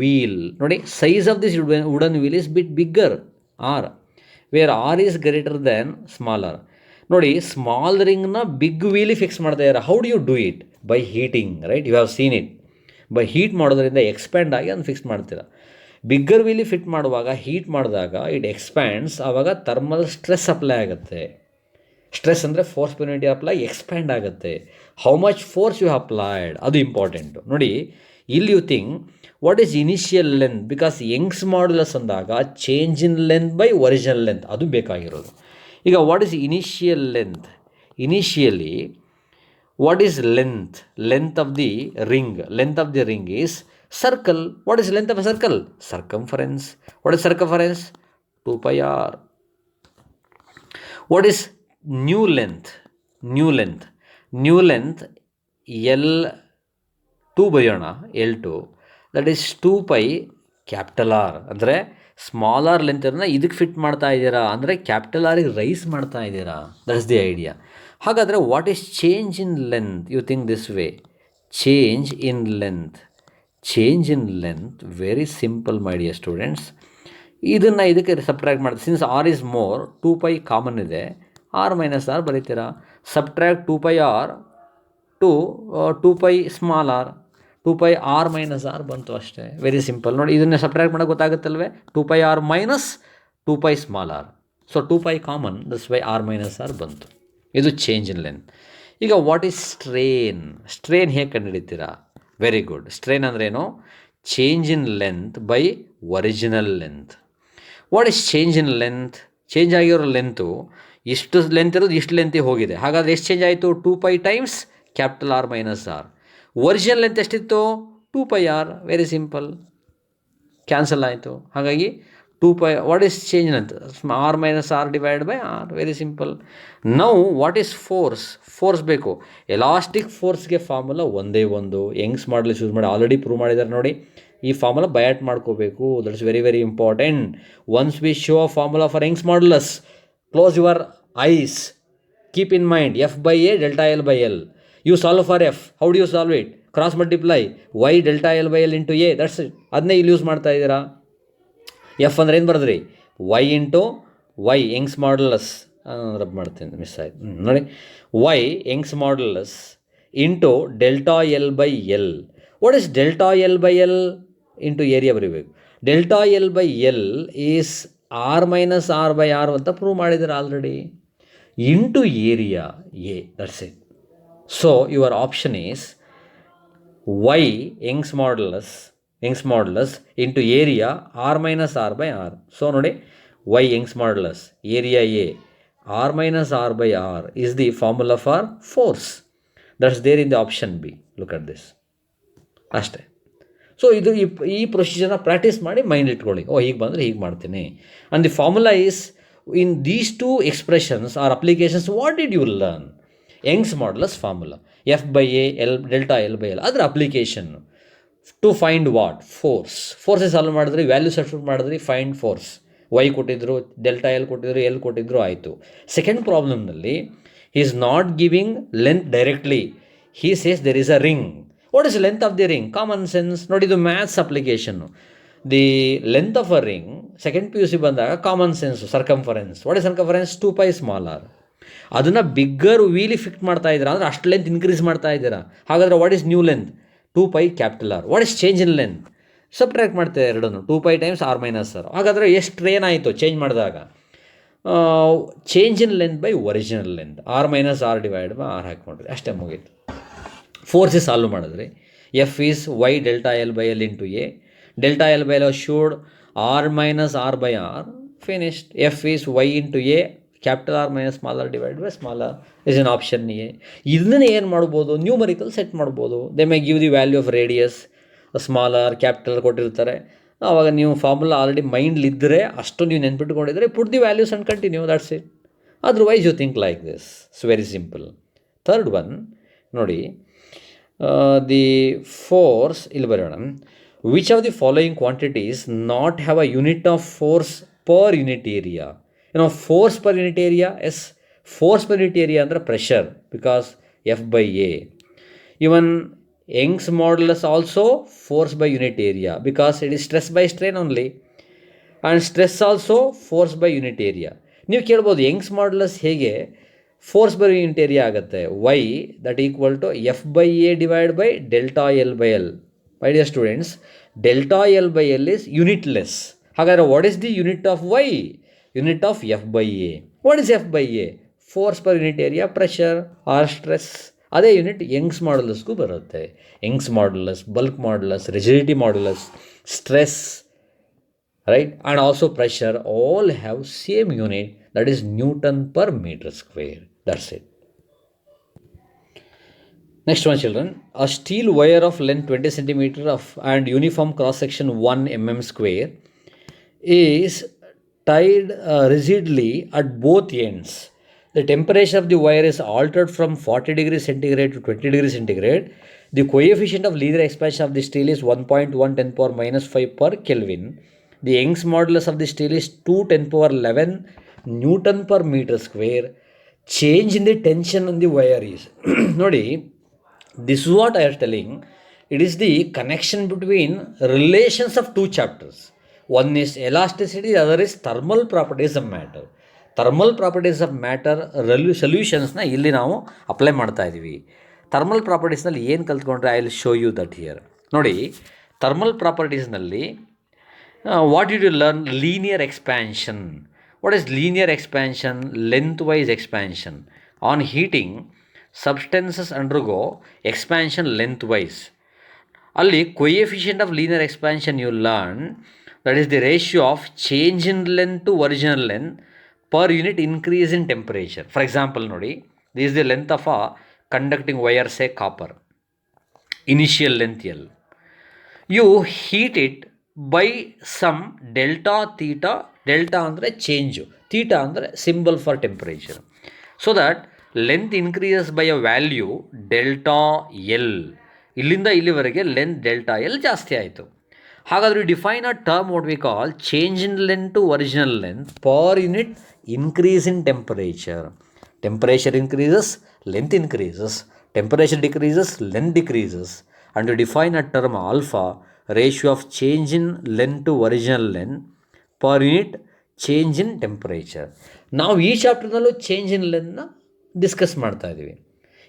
wheel. ನೋಡಿ, size of this wooden wheel is bit bigger R, where R is greater than smaller. ನೋಡಿ, ಸ್ಮಾಲ್ ರಿಂಗ್ನ big ವೀಲಿಗೆ ಫಿಕ್ಸ್ ಮಾಡ್ತಾ ಇದ್ದಾರೆ. How do you do it? By heating, right? You have seen it. By heat ಮಾಡೋದ್ರಿಂದ expand ಆಗಿ ಅದನ್ನು fix ಮಾಡ್ತೀರಾ. Bigger ವೀಲಿ ಫಿಟ್ ಮಾಡುವಾಗ, ಹೀಟ್ ಮಾಡಿದಾಗ ಇಟ್ ಎಕ್ಸ್ಪ್ಯಾಂಡ್ಸ್. ಆವಾಗ ಥರ್ಮಲ್ ಸ್ಟ್ರೆಸ್ ಅಪ್ಲೈ ಆಗುತ್ತೆ. ಸ್ಟ್ರೆಸ್ ಅಂದರೆ force per unit apply, expand ಆಗುತ್ತೆ. How much force you applied, ಅದು ಇಂಪಾರ್ಟೆಂಟು. ನೋಡಿ, ಇಲ್ಲಿ you think what is initial length, because Young's modulus ಅಂದಾಗ change in length by original length, ಅದು ಬೇಕಾಗಿರೋದು. ಈಗ what is initial length? Initially what is length of the ring? Length of the ring is circle. What is length of a circle? Circumference. What is circumference? 2 pi r. What is new length? New length L2 ಬರೆಯೋಣ, L2, that is 2 pi capital R. ಅಂದರೆ small R ಲೆಂತನ್ನು ಇದಕ್ಕೆ fit ಮಾಡ್ತಾ ಇದ್ದೀರಾ, ಅಂದರೆ capital ಆರಿಗೆ raise ಮಾಡ್ತಾ ಇದ್ದೀರಾ. That's the idea. ಹಾಗಾದರೆ what is change in length? You think this way, change in length very simple my dear students. ಇದನ್ನು ಇದಕ್ಕೆ ಸಬ್ಟ್ರ್ಯಾಕ್ಟ್ ಮಾಡ್ತೀವಿ. Since R is more, 2 pi common ಇದೆ, ಆರ್ ಮೈನಸ್ ಆರ್ ಬರೀತೀರಾ. Subtract 2 pi R to 2 pi small R, 2 pi R minus R ಬಂತು ಅಷ್ಟೇ. Very simple. ನೋಡಿ, ಇದನ್ನೇ subtract ಮಾಡೋಕೆ ಗೊತ್ತಾಗುತ್ತಲ್ವೇ, 2 pi R minus 2 pi small R. So 2 pi common, that's why R minus R ಬಂತು. ಇದು change in length. ಈಗ what is strain ಹೇಗೆ ಕಂಡುಹಿಡಿತೀರಾ? Very good. ಸ್ಟ್ರೇನ್ ಅಂದ್ರೇನು? Change in length by original length. What is change in length? Change ಆಗಿರೋ length ಇಷ್ಟು length ಇರೋದು ಇಷ್ಟು ಲೆಂತಿಗೆ ಹೋಗಿದೆ. ಹಾಗಾದರೆ ಎಷ್ಟು ಚೇಂಜ್ ಆಯಿತು? 2 pi times capital R minus R. Original length ಎಷ್ಟಿತ್ತು? 2 pi R. Very simple, cancel ಆಯಿತು. ಹಾಗಾಗಿ 2 pi. What is change length? R minus R divide by R. Very simple. Now what is force ಬೇಕು. Elastic ಫೋರ್ಸ್ಗೆ formula ಒಂದೇ ಒಂದು. Young's modulus use ಮಾಡಿ already prove ಮಾಡಿದ್ದಾರೆ ನೋಡಿ. ಈ ಫಾರ್ಮುಲಾ ಬಯಾಟ್ ಮಾಡ್ಕೋಬೇಕು. That's very very important. Once we show a formula for Young's modulus, close your eyes, keep in mind F by A delta L by L. You solve for F. How do you solve it? Cross multiply Y delta L by L into A. That's it. ಅದನ್ನೇ ಇಲ್ಲಿ use ಮಾಡ್ತಾ ಇದ್ದೀರಾ. F ಅಂದರೆ ಏನು ಬರೆದ್ರಿ? Y into Y Young's modulus. Rub ಮಾಡ್ತೀನಿ, miss ಆಯ್ತು. ನೋಡಿ, Y Young's modulus into delta L by L. What is delta L by L? Into area ಬರೀಬೇಕು. Delta L by L is R minus R by R ಅಂತ prove ಮಾಡಿದ್ದಾರೆ already. Into area A. That's it. So your option is Y Young's modulus into area R minus R by R. So ನೋಡಿ, Y Young's modulus area A R minus R by R is the formula for force. That's there in the option B. Look at this. ಅಷ್ಟೇ. So ಇದು ಈ ಪ್ರೊಸೀಜರ್ನ practice ಮಾಡಿ mind ಇಟ್ಕೊಳ್ಳಿ. ಹೀಗೆ ಬಂದರೆ ಹೀಗೆ ಮಾಡ್ತೀನಿ. And the formula is in these two expressions are applications. What did you learn? Young's modulus formula F by A L delta L by L. ಅದರ application to find what? Forces solve ಮಾಡಿದ್ರಿ, value substitute ಮಾಡಿದ್ರಿ, find force. Y ಕೊಟ್ಟಿದ್ರು, delta L ಕೊಟ್ಟಿದ್ರು, L ಕೊಟ್ಟಿದ್ರು, ಆಯಿತು. Second ಪ್ರಾಬ್ಲಮ್ನಲ್ಲಿ he is not giving length directly. He says there is a ring. What is length of the ring? Common sense. ನೋಡಿ, ಇದು maths application. The length of a ring second PUC ಬಂದಾಗ common sense, circumference. What is circumference? 2 pi small R. ಅದನ್ನು bigger ವೀಲಿ fit ಮಾಡ್ತಾ ಇದ್ದೀರಾ ಅಂದರೆ ಅಷ್ಟು length increase ಮಾಡ್ತಾ ಇದ್ದೀರಾ. ಹಾಗಾದರೆ what is new length? 2 pi capital R. What is change in length? Subtract ಮಾಡ್ತಾರೆ ಎರಡನ್ನು, 2 pi times R minus R. ಹಾಗಾದರೆ ಎಷ್ಟು ಟ್ರೇನ್ ಆಯಿತು ಚೇಂಜ್ ಮಾಡಿದಾಗ? Change in length by original length, R minus R divide by R ಹಾಕ್ಕೊಂಡ್ರಿ, ಅಷ್ಟೇ ಮುಗೀತು. Forces solve ಮಾಡಿದ್ರಿ. F is Y delta L by L into A. Delta L by L should R minus R by R. Finished. F is Y into A capital R minus small R divide by small R is in option A. ಇದನ್ನೇ ಏನು ಮಾಡ್ಬೋದು? Numerical set ಮಾಡ್ಬೋದು. They may give the value of radius, small R capital ಕೊಟ್ಟಿರ್ತಾರೆ. ಆವಾಗ ನೀವು formula already ಮೈಂಡ್ಲಿದ್ದರೆ, ಅಷ್ಟು ನೀವು ನೆನ್ಪಿಟ್ಕೊಂಡಿದ್ರೆ, put the values and continue. That's it. Otherwise you think like this. It's very simple. Third one ನೋಡಿ, the force ಇಲ್ಲಿ ಬರೋಣ. Which of the following quantities not have a unit of force per unit area? Force per unit area. Yes, force per unit area ಅಂದರೆ pressure, because F by A. Even Young's modulus also force by unit area, because it is stress by strain only. And stress also force by unit area. ನೀವು ಕೇಳ್ಬೋದು, Young's modulus ಹೇಗೆ force by unit area ಆಗುತ್ತೆ? Y that equal to F by A divide by delta L by L. My dear students, delta L by L is unitless. ಹಾಗಾದರೆ what is the unit of Y? Unit of F by A. What is F by A? Force per unit area, pressure or stress. ಅದೇ unit Young's ಮಾಡ್ಯುಲಸ್ಗೂ ಬರುತ್ತೆ. Young's modulus, bulk modulus, rigidity modulus, stress, right, and also pressure all have same unit, that is Newton per meter square. That's it. Next one, children. A steel wire of length 20 centimeter and uniform cross section 1 mm square is tied rigidly at both ends the temperature of the wire is altered from 40 degrees centigrade to 20 degrees centigrade, the coefficient of linear expansion of the steel is 1.1 10 power minus 5 per Kelvin. The Young's modulus of the steel is 2 10 power 11 Newton per meter square. Change in the tension on the wire is ನೋಡಿ, this is what I am telling. It is the connection between relations of two chapters. One is elasticity, the other is thermal properties of matter. Thermal properties of matter ಸೊಲ್ಯೂಷನ್ಸ್ನ ಇಲ್ಲಿ ನಾವು apply ಮಾಡ್ತಾ ಇದ್ದೀವಿ. Thermal ಪ್ರಾಪರ್ಟೀಸ್ನಲ್ಲಿ ಏನು ಕಲ್ತ್ಕೊಂಡ್ರೆ I will show you that here. ನೋಡಿ, thermal ಪ್ರಾಪರ್ಟೀಸ್ನಲ್ಲಿ what you learn linear expansion. What is linear expansion? Length wise expansion. On heating substances undergo expansion length wise. ಅಲ್ಲಿ coefficient of linear expansion you learn, that is the ratio of change in length to original length per unit increase in temperature. For example, nodi, this is the length of a conducting wire, say copper, initial length L. You heat it by some delta theta. Delta andre change, theta andre symbol for temperature, so that length increases by a value delta L. ಇಲ್ಲಿಂದ ಇಲ್ಲಿವರೆಗೆ length delta L ಜಾಸ್ತಿ ಆಯಿತು. ಹಾಗಾದರೆ define a term what we call change in length to original length per unit increase in temperature. Temperature increases, length increases. Temperature decreases, length decreases. And to define a term alpha, ratio of change in length to original length per unit change in temperature. ನಾವು ಈ ಚಾಪ್ಟರ್ನಲ್ಲೂ change in ಲೆಂತ್ನ discuss ಮಾಡ್ತಾ ಇದ್ದೀವಿ.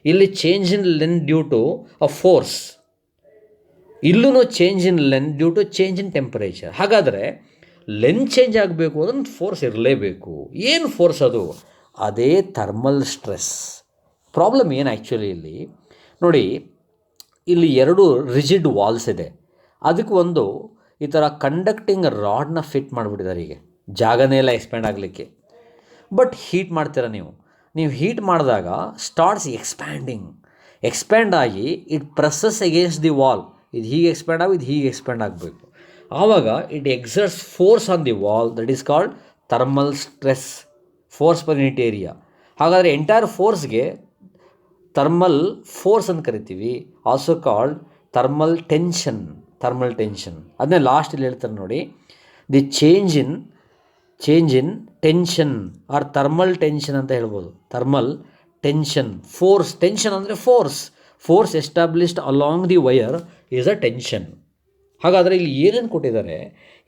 ಇಲ್ಲಿ change in length due to a force, ಇಲ್ಲೂ change in length due to change in temperature. ಹಾಗಾದರೆ length change ಆಗಬೇಕು ಅದನ್ನು force ಇರಲೇಬೇಕು. ಏನು ಫೋರ್ಸ್ ಅದು? ಅದೇ ಥರ್ಮಲ್ ಸ್ಟ್ರೆಸ್. ಪ್ರಾಬ್ಲಮ್ ಏನು ಆ್ಯಕ್ಚುಲಿ ಇಲ್ಲಿ ನೋಡಿ, ಇಲ್ಲಿ ಎರಡು ರಿಜಿಡ್ ವಾಲ್ಸ್ ಇದೆ, ಅದಕ್ಕೆ ಒಂದು ಈ ಥರ ಕಂಡಕ್ಟಿಂಗ್ ರಾಡ್ನ ಫಿಟ್ ಮಾಡಿಬಿಟ್ಟಿದ್ದಾರೆ. ಹೀಗೆ ಜಾಗನೇ ಎಲ್ಲ ಎಕ್ಸ್ಪ್ಯಾಂಡ್ ಆಗಲಿಕ್ಕೆ. ಬಟ್ ಹೀಟ್ ಮಾಡ್ತೀರಾ ನೀವು ಹೀಟ್ ಮಾಡಿದಾಗ ಸ್ಟಾರ್ಟ್ಸ್ ಎಕ್ಸ್ಪ್ಯಾಂಡ್ ಆಗಿ it presses against the wall. ಇದು ಹೀಗೆ ಎಕ್ಸ್ಪ್ಯಾಂಡ್ ಆಗಿ ಇದು ಹೀಗೆ ಎಕ್ಸ್ಪ್ಯಾಂಡ್ ಆಗಬೇಕು. ಆವಾಗ it exerts force on the wall, that is called thermal stress, force per unit area. ಹಾಗಾದರೆ ಎಂಟೈರ್ ಫೋರ್ಸ್ಗೆ ಥರ್ಮಲ್ ಫೋರ್ಸ್ ಅಂತ ಕರಿತೀವಿ, ಆಲ್ಸೋ ಕಾಲ್ಡ್ ಥರ್ಮಲ್ ಟೆನ್ಷನ್. ಅದನ್ನೇ ಲಾಸ್ಟಲ್ಲಿ ಹೇಳ್ತಾರೆ ನೋಡಿ, the change in tension or thermal tension ಅಂತ ಹೇಳ್ಬೋದು. ಥರ್ಮಲ್ ಟೆನ್ಷನ್, ಫೋರ್ಸ್, ಟೆನ್ಷನ್ ಅಂದರೆ force established along the wire is a tension. ಹಾಗಾದರೆ ಇಲ್ಲಿ ಏನೇನು ಕೊಟ್ಟಿದ್ದಾರೆ?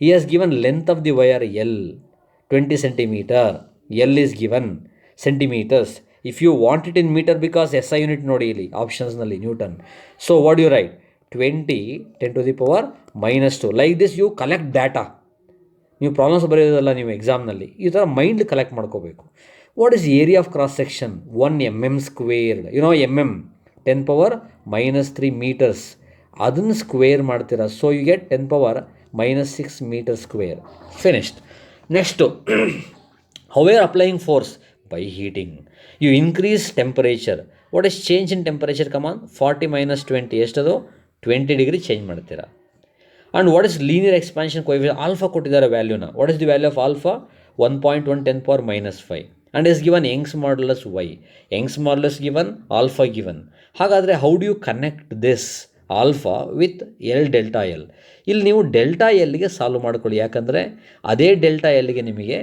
He has given length of the wire L 20 centimeter. L is given centimeters. If you want it in meter, because S I unit ನೋಡಿ ಇಲ್ಲಿ ಆಪ್ಷನ್ಸ್ನಲ್ಲಿ newton. So what you write? 20 10 to the power minus 2. Like this you collect data. ನೀವು problems ಬರೆಯೋದಲ್ಲ, ನೀವು ಎಕ್ಸಾಮ್ನಲ್ಲಿ ಈ ಥರ mind collect ಮಾಡ್ಕೋಬೇಕು. What is area of cross section? 1 mm squared. mm 10 power minus 3 meters. ಅದನ್ನು ಸ್ಕ್ವೇರ್ ಮಾಡ್ತೀರಾ, so you get 10 power minus 6 meters square. Finished. Next, how are applying force? By heating. You increase temperature. What is change in temperature? Come on, 40 minus 20 ಎಷ್ಟದು? 20 degree change ಮಾಡ್ತೀರಾ. And what is linear expansion coefficient? Alpha ಕೊಟ್ಟಿದ್ದಾರೆ ವ್ಯಾಲ್ಯೂನ. What is the value of alpha? 1.1 10 power minus 5. And is given Young's modulus Y. Young's modulus given, alpha given. ಹಾಗಾದರೆ how do you connect this alpha with L delta L? ಇಲ್ಲಿ ನೀವು delta ಎಲ್ಗೆ solve ಮಾಡ್ಕೊಳ್ಳಿ, ಯಾಕಂದರೆ ಅದೇ delta ಎಲ್ಗೆ ನಿಮಗೆ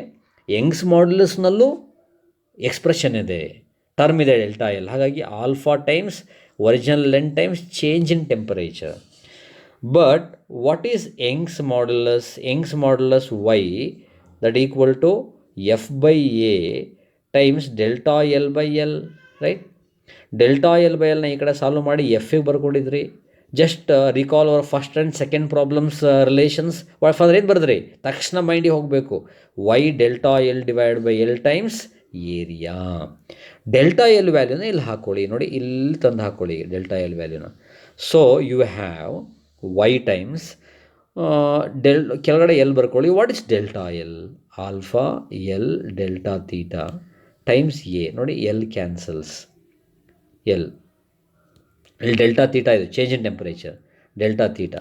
Young's ಮಾಡ್ಯುಲಸ್ನಲ್ಲೂ expression ಇದೆ, ಟರ್ಮ್ ಇದೆ ಡೆಲ್ಟಾ ಎಲ್. ಹಾಗಾಗಿ alpha times original length times change in temperature. But what is Young's modulus? Young's modulus Y that equal to F by A times delta L by L, right? Delta L by ಎಲ್ನ ಈ ಕಡೆ solve ಮಾಡಿ ಎಫ್ಗೆ ಬರ್ಕೊಂಡಿದ್ರಿ. Just recall our first and second problems relations. Further ಏನು ಬರೆದ್ರಿ? ತಕ್ಷಣ ಮೈಂಡಿಗೆ ಹೋಗಬೇಕು. Y delta L divide by L times area. Delta L ವ್ಯಾಲ್ಯೂನ ಇಲ್ಲಿ ಹಾಕ್ಕೊಳ್ಳಿ, ನೋಡಿ ಇಲ್ಲಿ ತಂದು ಹಾಕ್ಕೊಳ್ಳಿ ಡೆಲ್ಟಾ ಎಲ್ ವ್ಯಾಲ್ಯೂನ. So you have Y times ಕೆಳಗಡೆ ಎಲ್ ಬರ್ಕೊಳ್ಳಿ. What is delta L? Alpha L delta theta times A. ನೋಡಿ ಎಲ್ ಕ್ಯಾನ್ಸಲ್ಸ್, ಎಲ್ ಇಲ್ಲಿ ಡೆಲ್ಟಾ ತೀಟಾ ಇದು change in temperature, delta theta.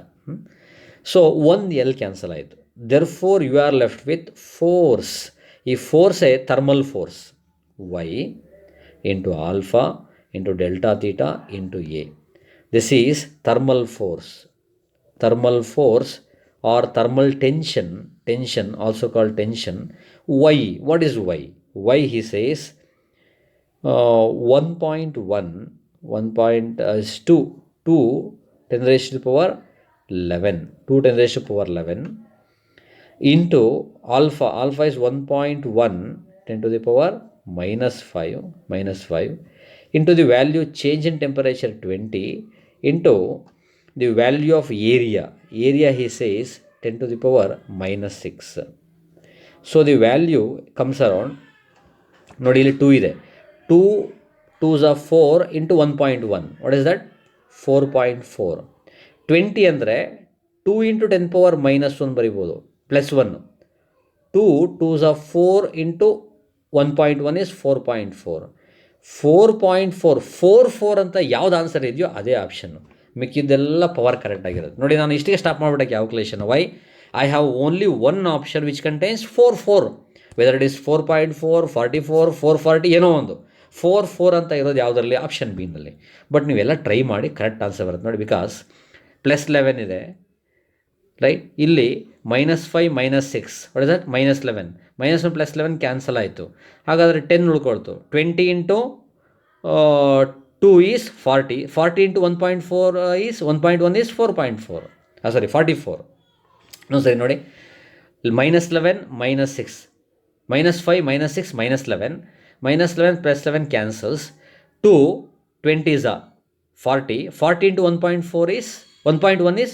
So ಒಂದು ಎಲ್ ಕ್ಯಾನ್ಸಲ್ ಆಯಿತು. Therefore you are left with force. ಈ ಫೋರ್ಸೇ thermal force Y into alpha into delta theta into A. This is thermal force. Thermal force or thermal tension also called tension. Y, what is Y? Y, he says 1.1, 2 10 raised to the power 11, 2 10 raised to the power 11 into alpha is 1.1 10 to the power minus 5 into the value change in temperature 20 into the value of area he says 10 to the power minus 6. So the value comes around, ನೋಡಿ ಇಲ್ಲಿ 2 ಇದೆ, 2 2s are 4 into 1.1, what is that? 4.4. 20 ಅಂದರೆ 2 into 10 power minus 1 ಬರಿಬೋದು, plus 1. 2 2s are 4 into 1.1 is 4.4. 4.4 ಅಂತ ಯಾವ್ದು answer ಇದೆಯೋ ಅದೇ option, ಮಿಕ್ಕಿದ್ದೆಲ್ಲ power correct ಆಗಿರುತ್ತೆ. ನೋಡಿ, ನಾನು ಇಷ್ಟಿಗೆ ಸ್ಟಾಪ್ ಮಾಡಿಬಿಟ್ಟೆ calculation. Why? I have only one option which contains 4 whether it is 4.4 44 440 ಏನೋ ಒಂದು 4 ಅಂತ ಇರೋದು ಯಾವುದರಲ್ಲಿ? ಆಪ್ಷನ್ ಬಿನಲ್ಲಿ. ಬಟ್ ನೀವೆಲ್ಲ ಟ್ರೈ ಮಾಡಿ, ಕರೆಕ್ಟ್ ಆನ್ಸರ್ ಬರುತ್ತೆ ನೋಡಿ. ಬಿಕಾಸ್ ಪ್ಲಸ್ 11 ಇದೆ, ರೈಟ್? ಇಲ್ಲಿ -5 -6, ವಾಟ್ ಇಸ್ ದಟ್? -11. -1 + 11 ಕ್ಯಾನ್ಸಲ್ ಆಯಿತು, ಹಾಗಾದರೆ 10 ಉಳ್ಕೊಳ್ತು. 20 into 2 is 40, 40 into 1.4 is 1.1 is 4.4, sorry 44. No ಸರಿ ನೋಡಿ, -11 -6 -5 -6 -11 -11 + 11 cancels. 2 20s are 40, 40 into 1.4 is 1.1 is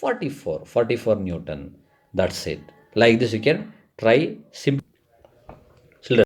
44 Newton. That's it. Like this you can try simple.